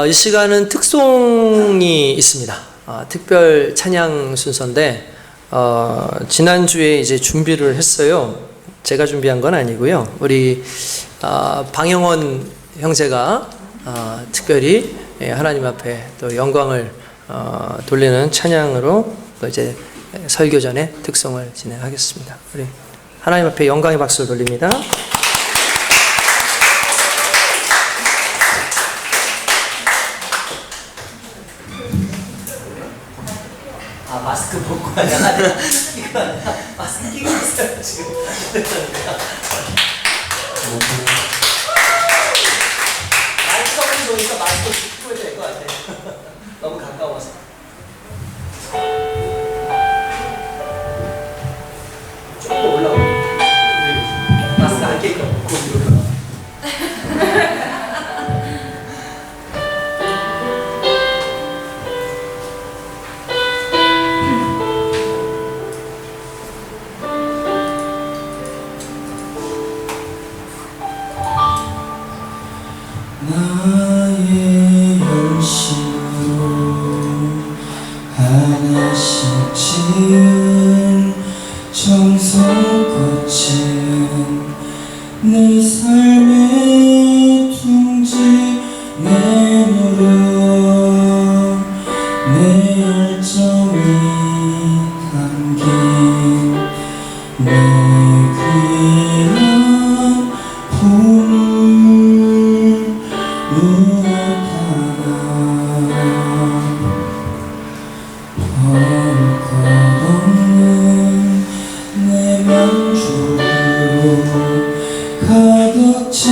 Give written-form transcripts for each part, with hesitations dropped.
이 시간은 특송이 있습니다. 특별 찬양 순서인데 지난주에 이제 준비를 했어요. 제가 준비한 건 아니고요. 우리 방영원 형제가 특별히 하나님 앞에 또 영광을 돌리는 찬양으로 또 이제 설교 전에 특송을 진행하겠습니다. 우리 하나님 앞에 영광의 박수를 돌립니다. 마스크 벗고 하냐? 마스크 끼고 있어요 지금. 마이크가 보니까 마스크 끼고 해야 될 것 같아. 너무 가까워서. 조금 올라오고. 마스크 안 끼니까 벗고 이러다가. 나의 열심으로 하나씩 지은 정성꽃은 내 삶의 둥지 내 노력 내 열정이 담긴 내 귀한 보물 내 만족으로 가득 찬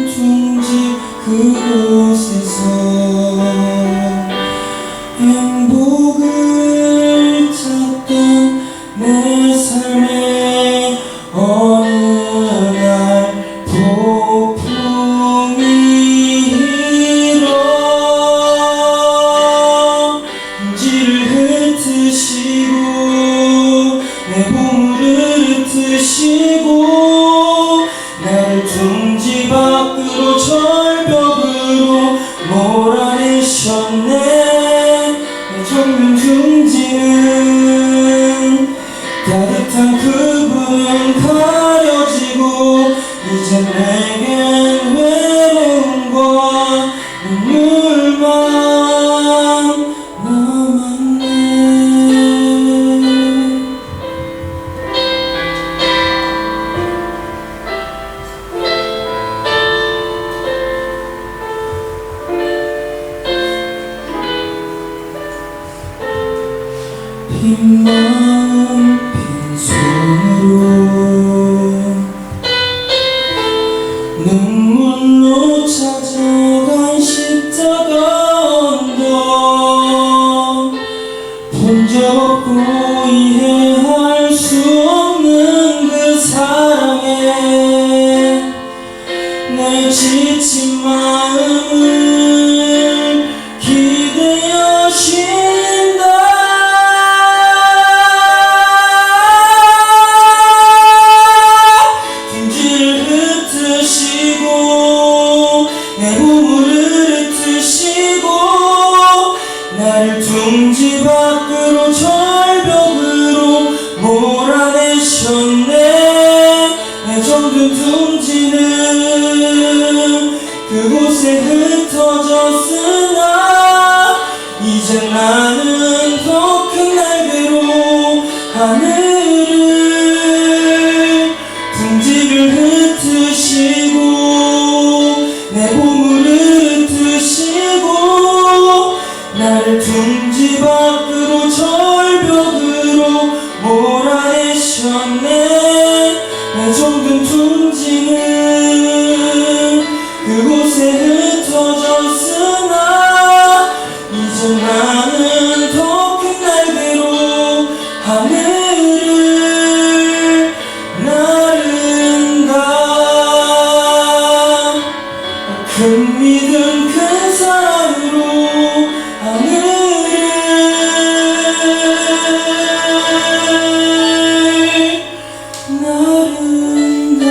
둥지 그곳에서 행복을 찾던 내 삶의 어느 날 폭풍이 일어 둥지를 흩으시고 내 보물을 흩으시고 나를 둥지 밖으로 절벽으로 몰아내셨네. 내 좁은 둥지는 따뜻한 그분 가려지고 이제 내겐 외로움과 눈물만 남았네. 빈 마음 빈손으로 눈물로 찾아간 십자가 언덕 본 적 없고 이해할 수 없는 그 사랑에 내 지친 마음을 기대어 쉰다. 내 보물을 흩으시고 나를 둥지 밖으로 절벽으로 몰아내셨네. 내 정든 둥지는 그곳에 흩어졌으나 이제 나는 더 큰 날개로 하늘을 둥지를 흩으시고 내 보물을 흩으시고 나를 둥지 밖으로 절벽으로 몰아내셨네. 내 정든 둥지는 그곳에 흩어졌으나 이제 나는 더 큰 날개로 하늘을 나른다. 큰 믿음 큰 사랑으로 하늘을 나른다.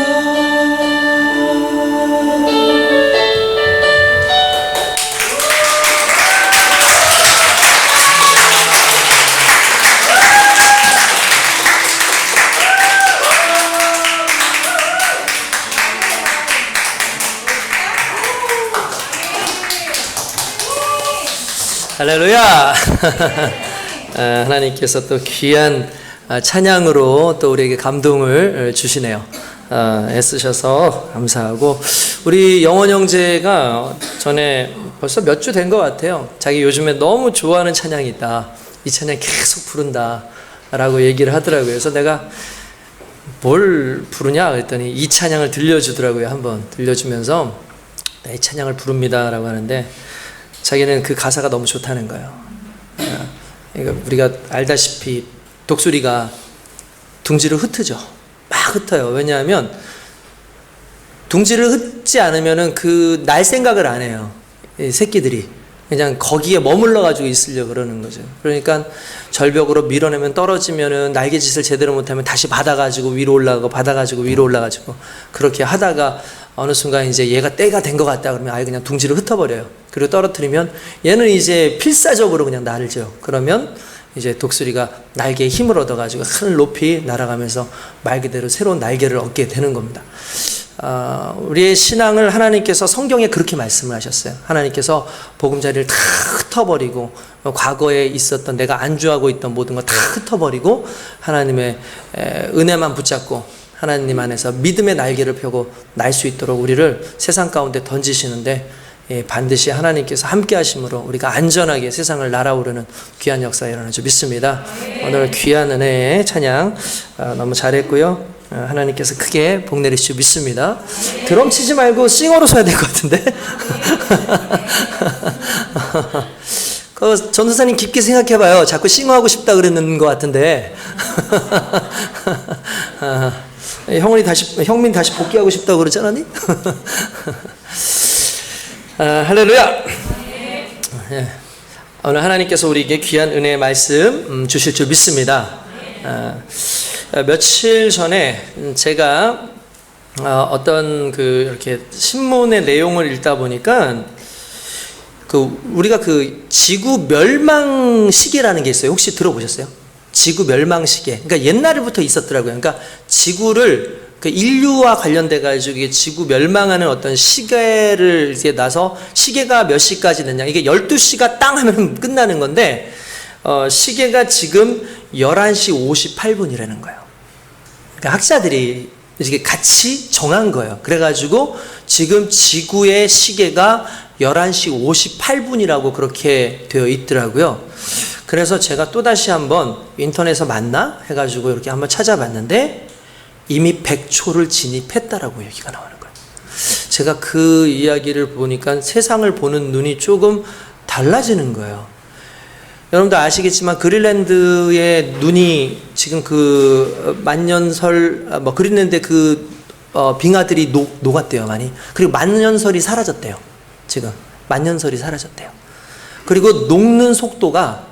할렐루야. 하나님께서 또 귀한 찬양으로 또 우리에게 감동을 주시네요. 애쓰셔서 감사하고, 우리 영원 형제가 전에 벌써 몇 주 된 것 같아요. 자기 요즘에 너무 좋아하는 찬양이 있다, 이 찬양 계속 부른다 라고 얘기를 하더라고요. 그래서 내가 뭘 부르냐 그랬더니 이 찬양을 들려주더라고요. 한번 들려주면서 이 찬양을 부릅니다 라고 하는데, 자기는 그 가사가 너무 좋다는 거예요. 그러니까 우리가 알다시피 독수리가 둥지를 흩어져. 막 흩어요. 왜냐하면 둥지를 흩지 않으면은 그 날 생각을 안 해요. 이 새끼들이 그냥 거기에 머물러 가지고 있으려고 그러는 거죠. 그러니까 절벽으로 밀어내면 떨어지면은 날개짓을 제대로 못하면 다시 받아가지고 위로 올라가고 받아가지고 위로 올라가지고 그렇게 하다가 어느 순간 이제 얘가 때가 된 것 같다 그러면 아예 그냥 둥지를 흩어버려요. 그리고 떨어뜨리면 얘는 이제 필사적으로 그냥 날죠. 그러면 이제 독수리가 날개에 힘을 얻어가지고 하늘 높이 날아가면서 말 그대로 새로운 날개를 얻게 되는 겁니다. 우리의 신앙을 하나님께서 성경에 그렇게 말씀을 하셨어요. 하나님께서 보금자리를 다 흩어버리고 과거에 있었던 내가 안주하고 있던 모든 거 다 흩어버리고 하나님의 은혜만 붙잡고 하나님 안에서 믿음의 날개를 펴고 날 수 있도록 우리를 세상 가운데 던지시는데, 반드시 하나님께서 함께 하심으로 우리가 안전하게 세상을 날아오르는 귀한 역사가 일어날 줄 믿습니다. 오늘 귀한 은혜의 찬양 너무 잘했고요. 하나님께서 크게 복 내리실 줄 믿습니다. 드럼 치지 말고 싱어로 쳐야 될 것 같은데. 그 전도사님 깊게 생각해봐요. 자꾸 싱어하고 싶다 그랬는 것 같은데. 형민 다시 복귀하고 싶다고 그러지 않았니? 할렐루야. 오늘 하나님께서 우리에게 귀한 은혜의 말씀 주실 줄 믿습니다. 며칠 전에 제가 어떤 이렇게 신문의 내용을 읽다 보니까 우리가 지구 멸망 시계라는 게 있어요. 혹시 들어보셨어요? 지구 멸망 시계. 그러니까 옛날부터 있었더라고요. 그러니까 지구를 인류와 관련돼 가지고 지구 멸망하는 어떤 시계를 이제 나서 시계가 몇 시까지 되냐. 이게 12시가 땅 하면 끝나는 건데 시계가 지금 11시 58분이라는 거예요. 그러니까 학자들이 이렇게 같이 정한 거예요. 그래가지고 지금 지구의 시계가 11시 58분이라고 그렇게 되어 있더라고요. 그래서 제가 또다시 한번 인터넷에서 맞나? 해가지고 이렇게 한번 찾아봤는데 이미 100초를 진입했다라고 얘기가 나오는 거예요. 제가 그 이야기를 보니까 세상을 보는 눈이 조금 달라지는 거예요. 여러분도 아시겠지만 그린란드의 눈이 지금 만년설, 그린란드의 빙하들이 녹았대요, 많이. 그리고 만년설이 사라졌대요. 지금 만년설이 사라졌대요. 그리고 녹는 속도가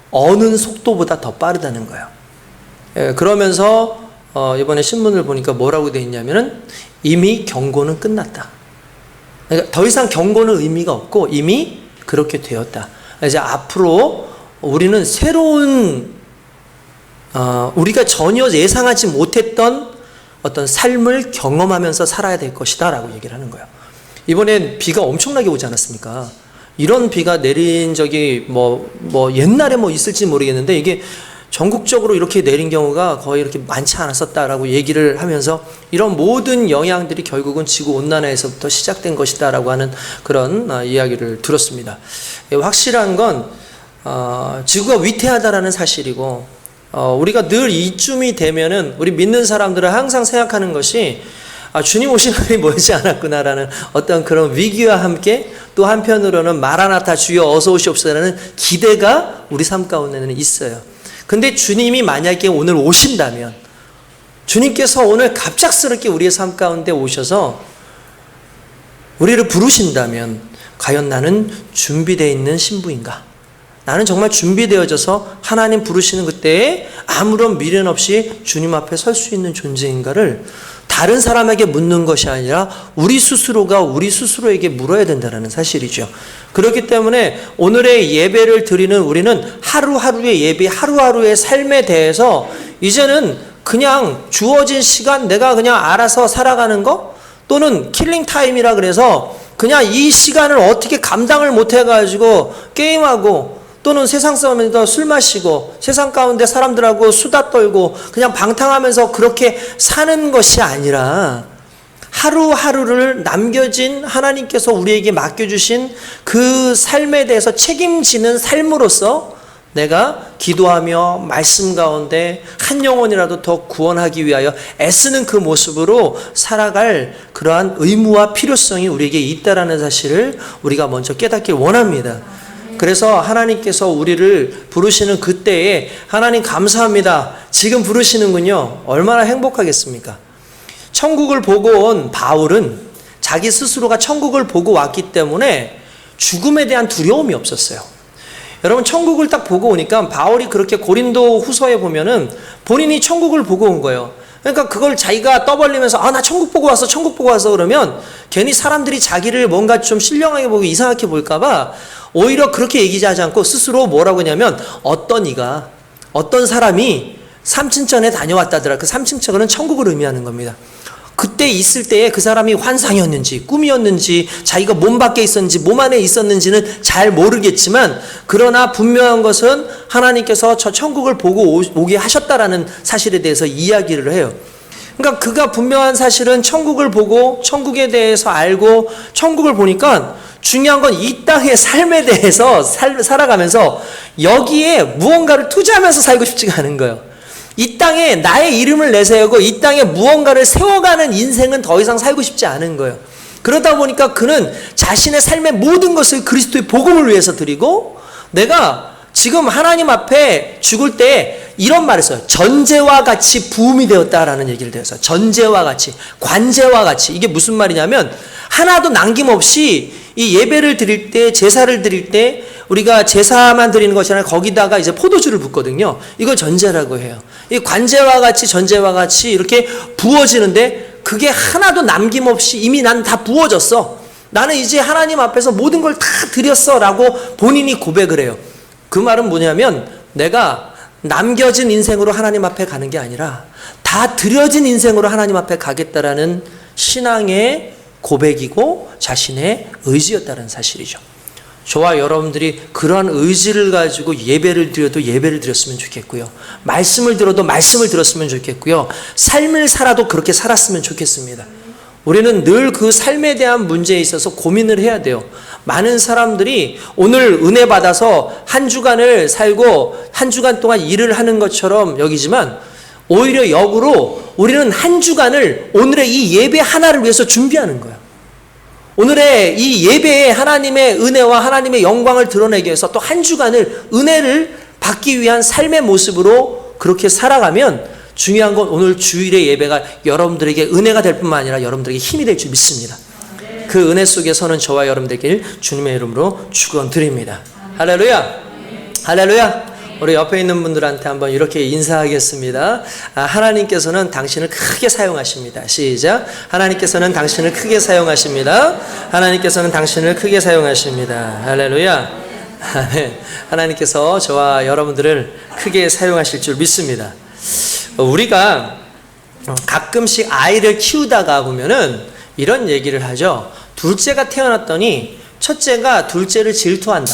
어느 속도보다 더 빠르다는 거예요. 그러면서 이번에 신문을 보니까 뭐라고 되어 있냐면은 이미 경고는 끝났다. 그러니까 더 이상 경고는 의미가 없고 이미 그렇게 되었다. 이제 앞으로 우리는 새로운 우리가 전혀 예상하지 못했던 어떤 삶을 경험하면서 살아야 될 것이다 라고 얘기를 하는 거예요. 이번엔 비가 엄청나게 오지 않았습니까? 이런 비가 내린 적이 옛날에 있을지 모르겠는데 이게 전국적으로 이렇게 내린 경우가 거의 이렇게 많지 않았었다라고 얘기를 하면서 이런 모든 영향들이 결국은 지구 온난화에서부터 시작된 것이다라고 하는 그런 이야기를 들었습니다. 확실한 건 지구가 위태하다라는 사실이고, 우리가 늘 이쯤이 되면은 우리 믿는 사람들은 항상 생각하는 것이 주님 오실 날이 멀지 않았구나라는 어떤 그런 위기와 함께 또 한편으로는 마라나타 주여 어서 오시옵소서라는 기대가 우리 삶 가운데는 있어요. 근데 주님이 만약에 오늘 오신다면, 주님께서 오늘 갑작스럽게 우리의 삶 가운데 오셔서 우리를 부르신다면 과연 나는 준비되어 있는 신부인가? 나는 정말 준비되어져서 하나님 부르시는 그때에 아무런 미련 없이 주님 앞에 설 수 있는 존재인가를 다른 사람에게 묻는 것이 아니라 우리 스스로가 우리 스스로에게 물어야 된다는 사실이죠. 그렇기 때문에 오늘의 예배를 드리는 우리는 하루하루의 예배, 하루하루의 삶에 대해서 이제는 그냥 주어진 시간 내가 그냥 알아서 살아가는 거, 또는 킬링 타임이라 그래서 그냥 이 시간을 어떻게 감당을 못 해가지고 게임하고 또는 세상 싸움에서 술 마시고 세상 가운데 사람들하고 수다 떨고 그냥 방탕하면서 그렇게 사는 것이 아니라 하루하루를 남겨진 하나님께서 우리에게 맡겨주신 그 삶에 대해서 책임지는 삶으로서 내가 기도하며 말씀 가운데 한 영혼이라도 더 구원하기 위하여 애쓰는 그 모습으로 살아갈 그러한 의무와 필요성이 우리에게 있다라는 사실을 우리가 먼저 깨닫길 원합니다. 그래서 하나님께서 우리를 부르시는 그때에 하나님 감사합니다. 지금 부르시는군요. 얼마나 행복하겠습니까? 천국을 보고 온 바울은 자기 스스로가 천국을 보고 왔기 때문에 죽음에 대한 두려움이 없었어요. 여러분 천국을 딱 보고 오니까 바울이 그렇게 고린도 후서에 보면은 본인이 천국을 보고 온 거예요. 그러니까 그걸 자기가 떠벌리면서 나 천국 보고 왔어 천국 보고 왔어 그러면 괜히 사람들이 자기를 뭔가 좀 신령하게 보고 이상하게 볼까 봐 오히려 그렇게 얘기하지 않고 스스로 뭐라고 하냐면 어떤 사람이 삼층천에 다녀왔다더라. 그 삼층천은 천국을 의미하는 겁니다. 그때 있을 때에 그 사람이 환상이었는지 꿈이었는지 자기가 몸 밖에 있었는지 몸 안에 있었는지는 잘 모르겠지만 그러나 분명한 것은 하나님께서 저 천국을 보고 오게 하셨다라는 사실에 대해서 이야기를 해요. 그러니까 그가 분명한 사실은 천국을 보고 천국에 대해서 알고 천국을 보니까 중요한 건 이 땅의 삶에 대해서 살아가면서 여기에 무언가를 투자하면서 살고 싶지가 않은 거예요. 이 땅에 나의 이름을 내세우고 이 땅에 무언가를 세워가는 인생은 더 이상 살고 싶지 않은 거예요. 그러다 보니까 그는 자신의 삶의 모든 것을 그리스도의 복음을 위해서 드리고 내가 지금 하나님 앞에 죽을 때 이런 말을 써요. 전제와 같이 부음이 되었다라는 얘기를 드려서 전제와 같이 관제와 같이 이게 무슨 말이냐면 하나도 남김없이 이 예배를 드릴 때 제사를 드릴 때 우리가 제사만 드리는 것이 아니라 거기다가 이제 포도주를 붓거든요. 이걸 전제라고 해요. 이 관제와 같이 전제와 같이 이렇게 부어지는데 그게 하나도 남김없이 이미 난 다 부어졌어. 나는 이제 하나님 앞에서 모든 걸 다 드렸어 라고 본인이 고백을 해요. 그 말은 뭐냐면 내가 남겨진 인생으로 하나님 앞에 가는 게 아니라 다 드려진 인생으로 하나님 앞에 가겠다라는 신앙의 고백이고 자신의 의지였다는 사실이죠. 저와 여러분들이 그러한 의지를 가지고 예배를 드려도 예배를 드렸으면 좋겠고요. 말씀을 들어도 말씀을 들었으면 좋겠고요. 삶을 살아도 그렇게 살았으면 좋겠습니다. 우리는 늘 그 삶에 대한 문제에 있어서 고민을 해야 돼요. 많은 사람들이 오늘 은혜 받아서 한 주간을 살고 한 주간 동안 일을 하는 것처럼 여기지만 오히려 역으로 우리는 한 주간을 오늘의 이 예배 하나를 위해서 준비하는 거예요. 오늘의 이 예배에 하나님의 은혜와 하나님의 영광을 드러내기 위해서 또 한 주간을 은혜를 받기 위한 삶의 모습으로 그렇게 살아가면 중요한 건 오늘 주일의 예배가 여러분들에게 은혜가 될 뿐만 아니라 여러분들에게 힘이 될 줄 믿습니다. 그 은혜 속에서는 저와 여러분들에게 주님의 이름으로 축원드립니다. 할렐루야. 할렐루야. 우리 옆에 있는 분들한테 한번 이렇게 인사하겠습니다. 하나님께서는 당신을 크게 사용하십니다. 시작. 하나님께서는 당신을 크게 사용하십니다. 하나님께서는 당신을 크게 사용하십니다. 할렐루야. 하나님께서 저와 여러분들을 크게 사용하실 줄 믿습니다. 우리가 가끔씩 아이를 키우다가 보면은 이런 얘기를 하죠. 둘째가 태어났더니 첫째가 둘째를 질투한다.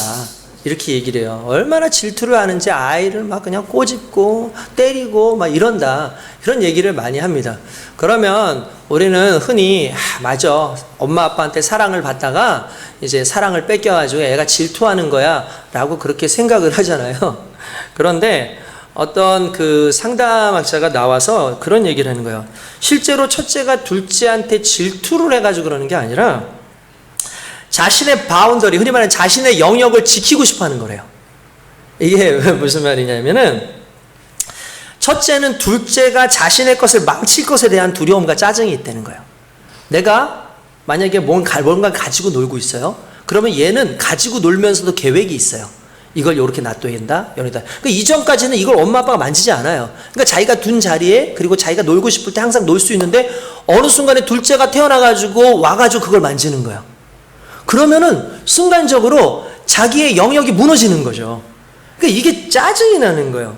이렇게 얘기를 해요. 얼마나 질투를 하는지 아이를 막 그냥 꼬집고 때리고 막 이런다. 그런 얘기를 많이 합니다. 그러면 우리는 흔히 맞아. 엄마 아빠한테 사랑을 받다가 이제 사랑을 뺏겨가지고 애가 질투하는 거야 라고 그렇게 생각을 하잖아요. 그런데 어떤 그 상담학자가 나와서 그런 얘기를 하는 거예요. 실제로 첫째가 둘째한테 질투를 해가지고 그러는 게 아니라 자신의 바운더리, 흔히 말하는 자신의 영역을 지키고 싶어 하는 거래요. 이게 무슨 말이냐면은 첫째는 둘째가 자신의 것을 망칠 것에 대한 두려움과 짜증이 있다는 거예요. 내가 만약에 뭔가 가지고 놀고 있어요. 그러면 얘는 가지고 놀면서도 계획이 있어요. 이걸 이렇게 놔둬야 된다. 그러니까 이전까지는 이걸 엄마 아빠가 만지지 않아요. 그러니까 자기가 둔 자리에 그리고 자기가 놀고 싶을 때 항상 놀 수 있는데 어느 순간에 둘째가 태어나가지고 와가지고 그걸 만지는 거예요. 그러면은 순간적으로 자기의 영역이 무너지는 거죠. 그러니까 이게 짜증이 나는 거예요.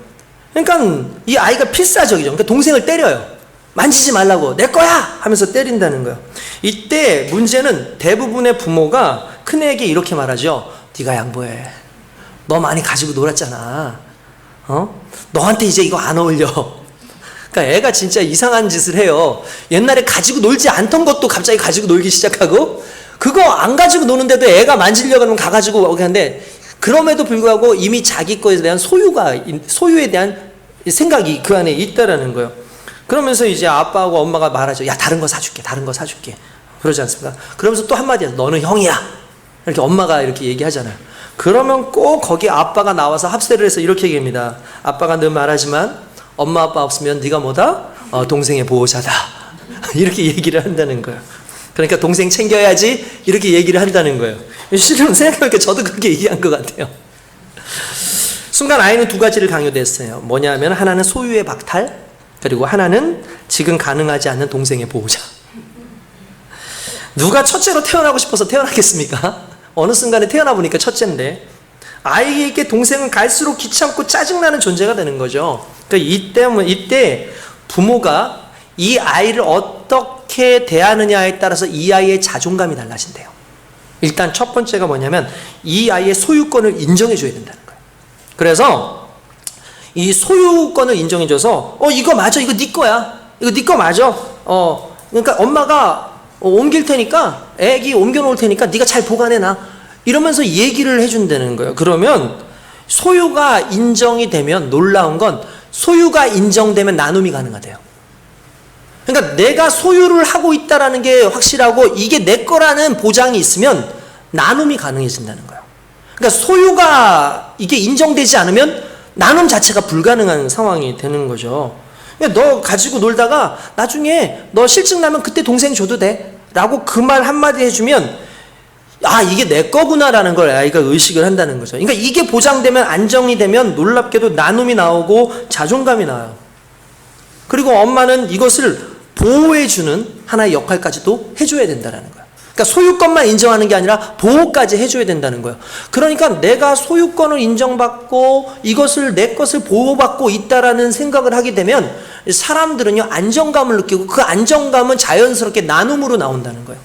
그러니까 이 아이가 필사적이죠. 그러니까 동생을 때려요. 만지지 말라고 내 거야 하면서 때린다는 거예요. 이때 문제는 대부분의 부모가 큰애에게 이렇게 말하죠. 네가 양보해. 너 많이 가지고 놀았잖아. 너한테 이제 이거 안 어울려. 그러니까 애가 진짜 이상한 짓을 해요. 옛날에 가지고 놀지 않던 것도 갑자기 가지고 놀기 시작하고, 그거 안 가지고 노는데도 애가 만지려고 하면 가가지고 오게 하는데, 그럼에도 불구하고 이미 자기 거에 대한 소유에 대한 생각이 그 안에 있다라는 거예요. 그러면서 이제 아빠하고 엄마가 말하죠. 야, 다른 거 사줄게. 다른 거 사줄게. 그러지 않습니까? 그러면서 또 한마디 해서 너는 형이야. 이렇게 엄마가 이렇게 얘기하잖아요. 그러면 꼭 거기 아빠가 나와서 합세를 해서 이렇게 얘기합니다. 아빠가 늘 말하지만 엄마 아빠 없으면 네가 뭐다? 동생의 보호자다. 이렇게 얘기를 한다는 거예요. 그러니까 동생 챙겨야지 이렇게 얘기를 한다는 거예요. 실은 생각해보니까 저도 그렇게 얘기한 것 같아요. 순간 아이는 두 가지를 강요됐어요. 뭐냐면 하나는 소유의 박탈, 그리고 하나는 지금 가능하지 않는 동생의 보호자. 누가 첫째로 태어나고 싶어서 태어나겠습니까? 어느 순간에 태어나 보니까 첫째인데, 아이에게 동생은 갈수록 귀찮고 짜증나는 존재가 되는 거죠. 그러니까 이때 부모가 이 아이를 어떻게 대하느냐에 따라서 이 아이의 자존감이 달라진대요. 일단 첫 번째가 뭐냐면 이 아이의 소유권을 인정해 줘야 된다는 거예요. 그래서 이 소유권을 인정해 줘서 이거 맞아, 이거 네 거야, 이거 네 거 맞아. 그러니까 엄마가 옮길 테니까, 애기 옮겨 놓을 테니까 네가 잘 보관해놔, 이러면서 얘기를 해준다는 거예요. 그러면 소유가 인정이 되면, 놀라운 건 소유가 인정되면 나눔이 가능하대요. 그러니까 내가 소유를 하고 있다라는 게 확실하고 이게 내 거라는 보장이 있으면 나눔이 가능해진다는 거예요. 그러니까 소유가 이게 인정되지 않으면 나눔 자체가 불가능한 상황이 되는 거죠. 그러니까 너 가지고 놀다가 나중에 너 실증 나면 그때 동생 줘도 돼 라고 그 말 한마디 해주면, 아, 이게 내 거구나라는 걸 아이가 의식을 한다는 거죠. 그러니까 이게 보장되면, 안정이 되면 놀랍게도 나눔이 나오고 자존감이 나와요. 그리고 엄마는 이것을 보호해주는 하나의 역할까지도 해줘야 된다는 거예요. 그러니까 소유권만 인정하는 게 아니라 보호까지 해줘야 된다는 거예요. 그러니까 내가 소유권을 인정받고 이것을 내 것을 보호받고 있다라는 생각을 하게 되면 사람들은요, 안정감을 느끼고 그 안정감은 자연스럽게 나눔으로 나온다는 거예요.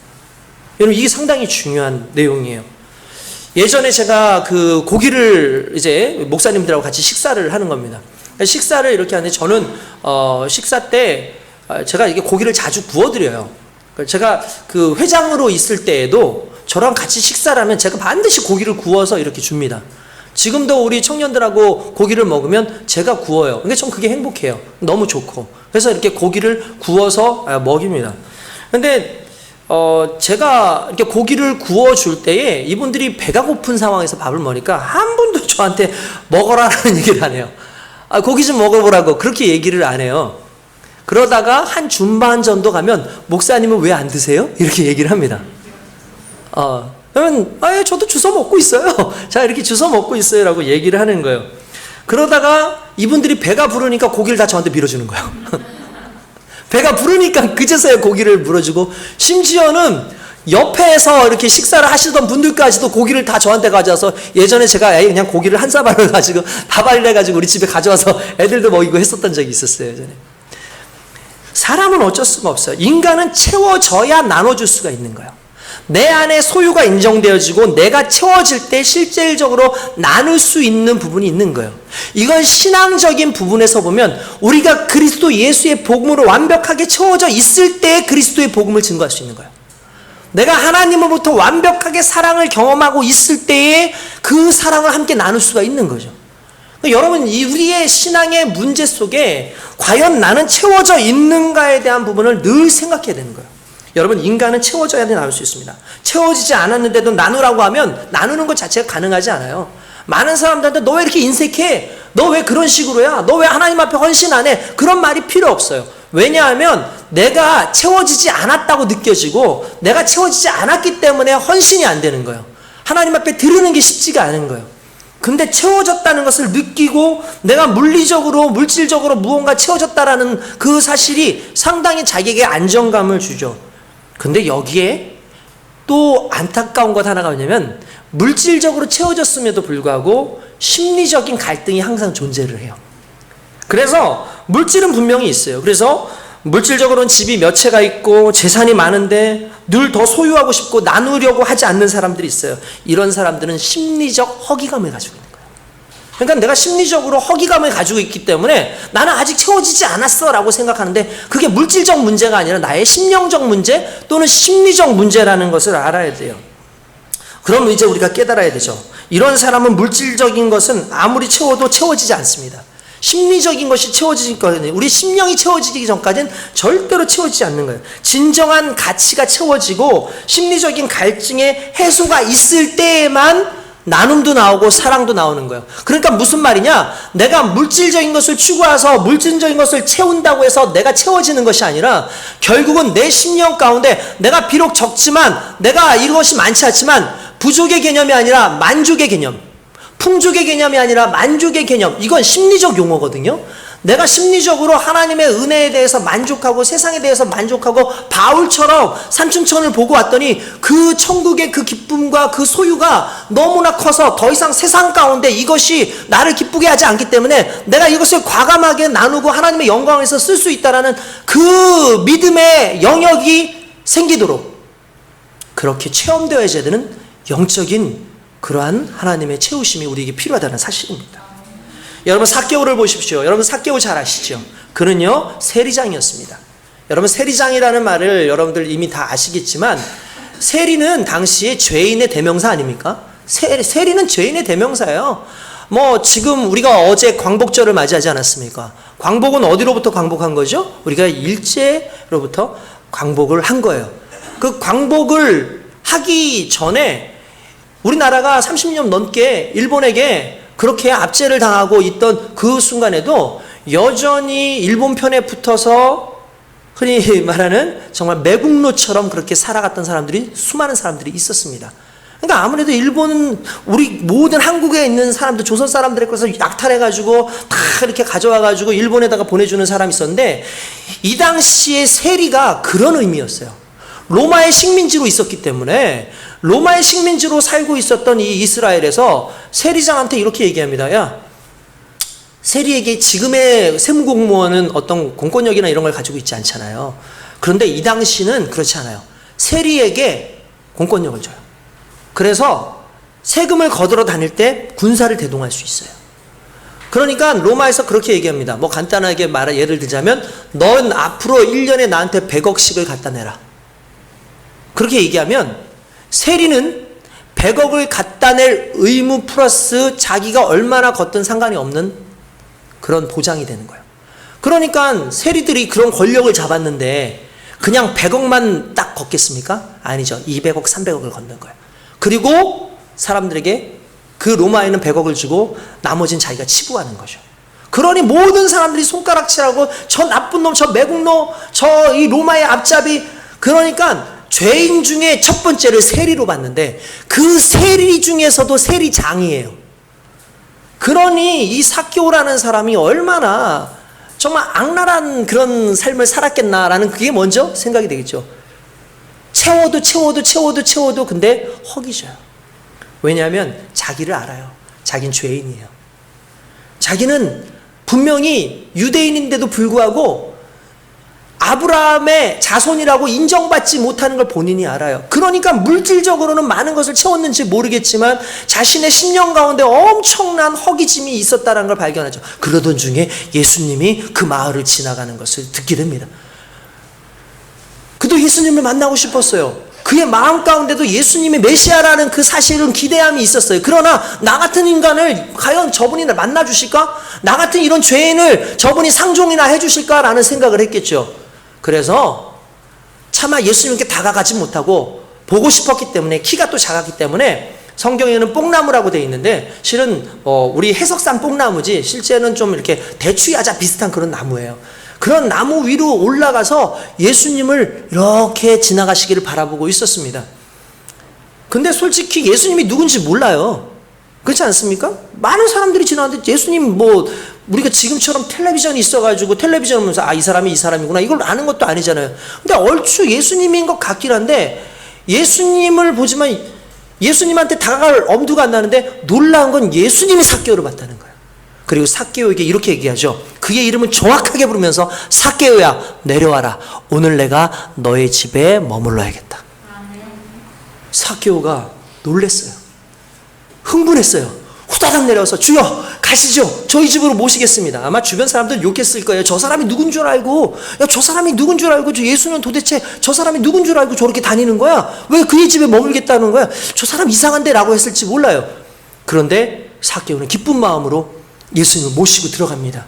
여러분, 이게 상당히 중요한 내용이에요. 예전에 제가 그 고기를 이제 목사님들하고 같이 식사를 하는 겁니다. 식사를 이렇게 하는데 저는 식사 때 제가 이게 고기를 자주 구워드려요. 제가 그 회장으로 있을 때에도 저랑 같이 식사를 하면 제가 반드시 고기를 구워서 이렇게 줍니다. 지금도 우리 청년들하고 고기를 먹으면 제가 구워요. 그러니까 전 그게 행복해요. 너무 좋고. 그래서 이렇게 고기를 구워서 먹입니다. 근데 제가 이렇게 고기를 구워줄 때에 이분들이 배가 고픈 상황에서 밥을 먹으니까 한 분도 저한테 먹어라라는 얘기를 안 해요. 고기 좀 먹어보라고 그렇게 얘기를 안 해요. 그러다가 한 중반 정도 가면 목사님은 왜 안 드세요? 이렇게 얘기를 합니다. 그러면 저도 주워 먹고 있어요. 자, 이렇게 주워 먹고 있어요 라고 얘기를 하는 거예요. 그러다가 이분들이 배가 부르니까 고기를 다 저한테 밀어주는 거예요. 배가 부르니까 그제서야 고기를 물어주고, 심지어는 옆에서 이렇게 식사를 하시던 분들까지도 고기를 다 저한테 가져와서, 예전에 제가 그냥 고기를 한 사발을 가지고 다발을 해가지고 우리 집에 가져와서 애들도 먹이고 했었던 적이 있었어요. 예전에. 사람은 어쩔 수가 없어요. 인간은 채워져야 나눠줄 수가 있는 거예요. 내 안에 소유가 인정되어지고 내가 채워질 때 실질적으로 나눌 수 있는 부분이 있는 거예요. 이건 신앙적인 부분에서 보면 우리가 그리스도 예수의 복음으로 완벽하게 채워져 있을 때 그리스도의 복음을 증거할 수 있는 거예요. 내가 하나님으로부터 완벽하게 사랑을 경험하고 있을 때에 그 사랑을 함께 나눌 수가 있는 거죠. 여러분, 우리의 신앙의 문제 속에 과연 나는 채워져 있는가에 대한 부분을 늘 생각해야 되는 거예요. 여러분, 인간은 채워져야 나눌 수 있습니다. 채워지지 않았는데도 나누라고 하면 나누는 것 자체가 가능하지 않아요. 많은 사람들한테 너 왜 이렇게 인색해? 너 왜 그런 식으로야? 너 왜 하나님 앞에 헌신 안 해? 그런 말이 필요 없어요. 왜냐하면 내가 채워지지 않았다고 느껴지고 내가 채워지지 않았기 때문에 헌신이 안 되는 거예요. 하나님 앞에 드리는 게 쉽지가 않은 거예요. 근데 채워졌다는 것을 느끼고 내가 물질적으로 무언가 채워졌다라는 그 사실이 상당히 자기에게 안정감을 주죠. 근데 여기에 또 안타까운 것 하나가 뭐냐면, 물질적으로 채워졌음에도 불구하고 심리적인 갈등이 항상 존재를 해요. 그래서 물질은 분명히 있어요. 그래서 물질적으로는 집이 몇 채가 있고 재산이 많은데 늘 더 소유하고 싶고 나누려고 하지 않는 사람들이 있어요. 이런 사람들은 심리적 허기감을 가지고 있는 거예요. 그러니까 내가 심리적으로 허기감을 가지고 있기 때문에 나는 아직 채워지지 않았어 라고 생각하는데, 그게 물질적 문제가 아니라 나의 심령적 문제 또는 심리적 문제라는 것을 알아야 돼요. 그럼 이제 우리가 깨달아야 되죠. 이런 사람은 물질적인 것은 아무리 채워도 채워지지 않습니다. 심리적인 것이 채워지기 전까지는, 우리 심령이 채워지기 전까지는 절대로 채워지지 않는 거예요. 진정한 가치가 채워지고 심리적인 갈증의 해소가 있을 때에만 나눔도 나오고 사랑도 나오는 거예요. 그러니까 무슨 말이냐, 내가 물질적인 것을 추구해서 물질적인 것을 채운다고 해서 내가 채워지는 것이 아니라, 결국은 내 심령 가운데 내가 비록 적지만, 내가 이것이 많지 않지만 부족의 개념이 아니라 만족의 개념, 풍족의 개념이 아니라 만족의 개념, 이건 심리적 용어거든요. 내가 심리적으로 하나님의 은혜에 대해서 만족하고 세상에 대해서 만족하고, 바울처럼 산춘천을 보고 왔더니 그 천국의 그 기쁨과 그 소유가 너무나 커서 더 이상 세상 가운데 이것이 나를 기쁘게 하지 않기 때문에 내가 이것을 과감하게 나누고 하나님의 영광에서 쓸 수 있다라는 그 믿음의 영역이 생기도록, 그렇게 체험되어야 되는 영적인 그러한 하나님의 채우심이 우리에게 필요하다는 사실입니다. 여러분 삭개오를 보십시오. 여러분 삭개오 잘 아시죠? 그는요 세리장이었습니다. 여러분 세리장이라는 말을 여러분들 이미 다 아시겠지만, 세리는 당시에 죄인의 대명사 아닙니까? 세리는 죄인의 대명사예요. 뭐 지금 우리가 어제 광복절을 맞이하지 않았습니까? 광복은 어디로부터 광복한 거죠? 우리가 일제로부터 광복을 한 거예요. 그 광복을 하기 전에 우리나라가 30년 넘게 일본에게 그렇게 압제를 당하고 있던 그 순간에도 여전히 일본 편에 붙어서 흔히 말하는 정말 매국노처럼 그렇게 살아갔던 사람들이, 수많은 사람들이 있었습니다. 그러니까 아무래도 일본은 우리 모든 한국에 있는 사람들, 조선 사람들의 것을 약탈해가지고 다 이렇게 가져와가지고 일본에다가 보내주는 사람이 있었는데, 이 당시에 세리가 그런 의미였어요. 로마의 식민지로 있었기 때문에, 로마의 식민지로 살고 있었던 이 이스라엘에서 세리장한테 이렇게 얘기합니다. 야, 세리에게 지금의 세무공무원은 어떤 공권력이나 이런 걸 가지고 있지 않잖아요. 그런데 이 당시는 그렇지 않아요. 세리에게 공권력을 줘요. 그래서 세금을 거두러 다닐 때 군사를 대동할 수 있어요. 그러니까 로마에서 그렇게 얘기합니다. 뭐 간단하게 예를 들자면, 넌 앞으로 1년에 나한테 100억씩을 갖다 내라. 그렇게 얘기하면 세리는 100억을 갖다 낼 의무 플러스 자기가 얼마나 걷든 상관이 없는 그런 보장이 되는 거예요. 그러니까 세리들이 그런 권력을 잡았는데 그냥 100억만 딱 걷겠습니까? 아니죠. 200억, 300억을 걷는 거예요. 그리고 사람들에게 그 로마에는 100억을 주고 나머지는 자기가 치부하는 거죠. 그러니 모든 사람들이 손가락질하고, 저 나쁜 놈, 저 매국노, 저 이 로마의 앞잡이, 그러니까 죄인 중에 첫 번째를 세리로 봤는데 그 세리 중에서도 세리장이에요. 그러니 이 삭개오라는 사람이 얼마나 정말 악랄한 그런 삶을 살았겠나라는 그게 먼저 생각이 되겠죠. 채워도 근데 허기져요. 왜냐하면 자기를 알아요. 자기는 죄인이에요. 자기는 분명히 유대인인데도 불구하고 아브라함의 자손이라고 인정받지 못하는 걸 본인이 알아요. 그러니까 물질적으로는 많은 것을 채웠는지 모르겠지만 자신의 심령 가운데 엄청난 허기짐이 있었다는 걸 발견하죠. 그러던 중에 예수님이 그 마을을 지나가는 것을 듣게 됩니다. 그도 예수님을 만나고 싶었어요. 그의 마음 가운데도 예수님이 메시아라는 그 사실은 기대함이 있었어요. 그러나 나 같은 인간을 과연 저분이 만나 주실까? 나 같은 이런 죄인을 저분이 상종이나 해주실까라는 생각을 했겠죠. 그래서 차마 예수님께 다가가지 못하고 보고 싶었기 때문에, 키가 또 작았기 때문에 성경에는 뽕나무라고 되어 있는데 실은 우리 해석상 뽕나무지 실제는 좀 이렇게 대추야자 비슷한 그런 나무예요. 그런 나무 위로 올라가서 예수님을 이렇게 지나가시기를 바라보고 있었습니다. 근데 솔직히 예수님이 누군지 몰라요. 그렇지 않습니까? 많은 사람들이 지나갔는데 예수님 뭐 우리가 지금처럼 텔레비전이 있어가지고 텔레비전 보면서 아, 이 사람이 이 사람이구나 이걸 아는 것도 아니잖아요. 근데 얼추 예수님인 것 같긴 한데 예수님을 보지만 예수님한테 다가갈 엄두가 안 나는데 놀라운 건 예수님이 삭개오를 봤다는 거예요. 그리고 삭개오에게 이렇게 얘기하죠. 그의 이름을 정확하게 부르면서 삭개오야 내려와라. 오늘 내가 너의 집에 머물러야겠다. 삭개오가 놀랬어요. 흥분했어요. 후다닥 내려와서 주여 가시죠. 저희 집으로 모시겠습니다. 아마 주변 사람들 욕했을 거예요. 저 사람이 누군 줄 알고, 야, 저 사람이 누군 줄 알고, 저 예수는 도대체 저 사람이 누군 줄 알고 저렇게 다니는 거야? 왜 그의 집에 머물겠다는 거야? 저 사람 이상한데 라고 했을지 몰라요. 그런데 삭개오는 기쁜 마음으로 예수님을 모시고 들어갑니다.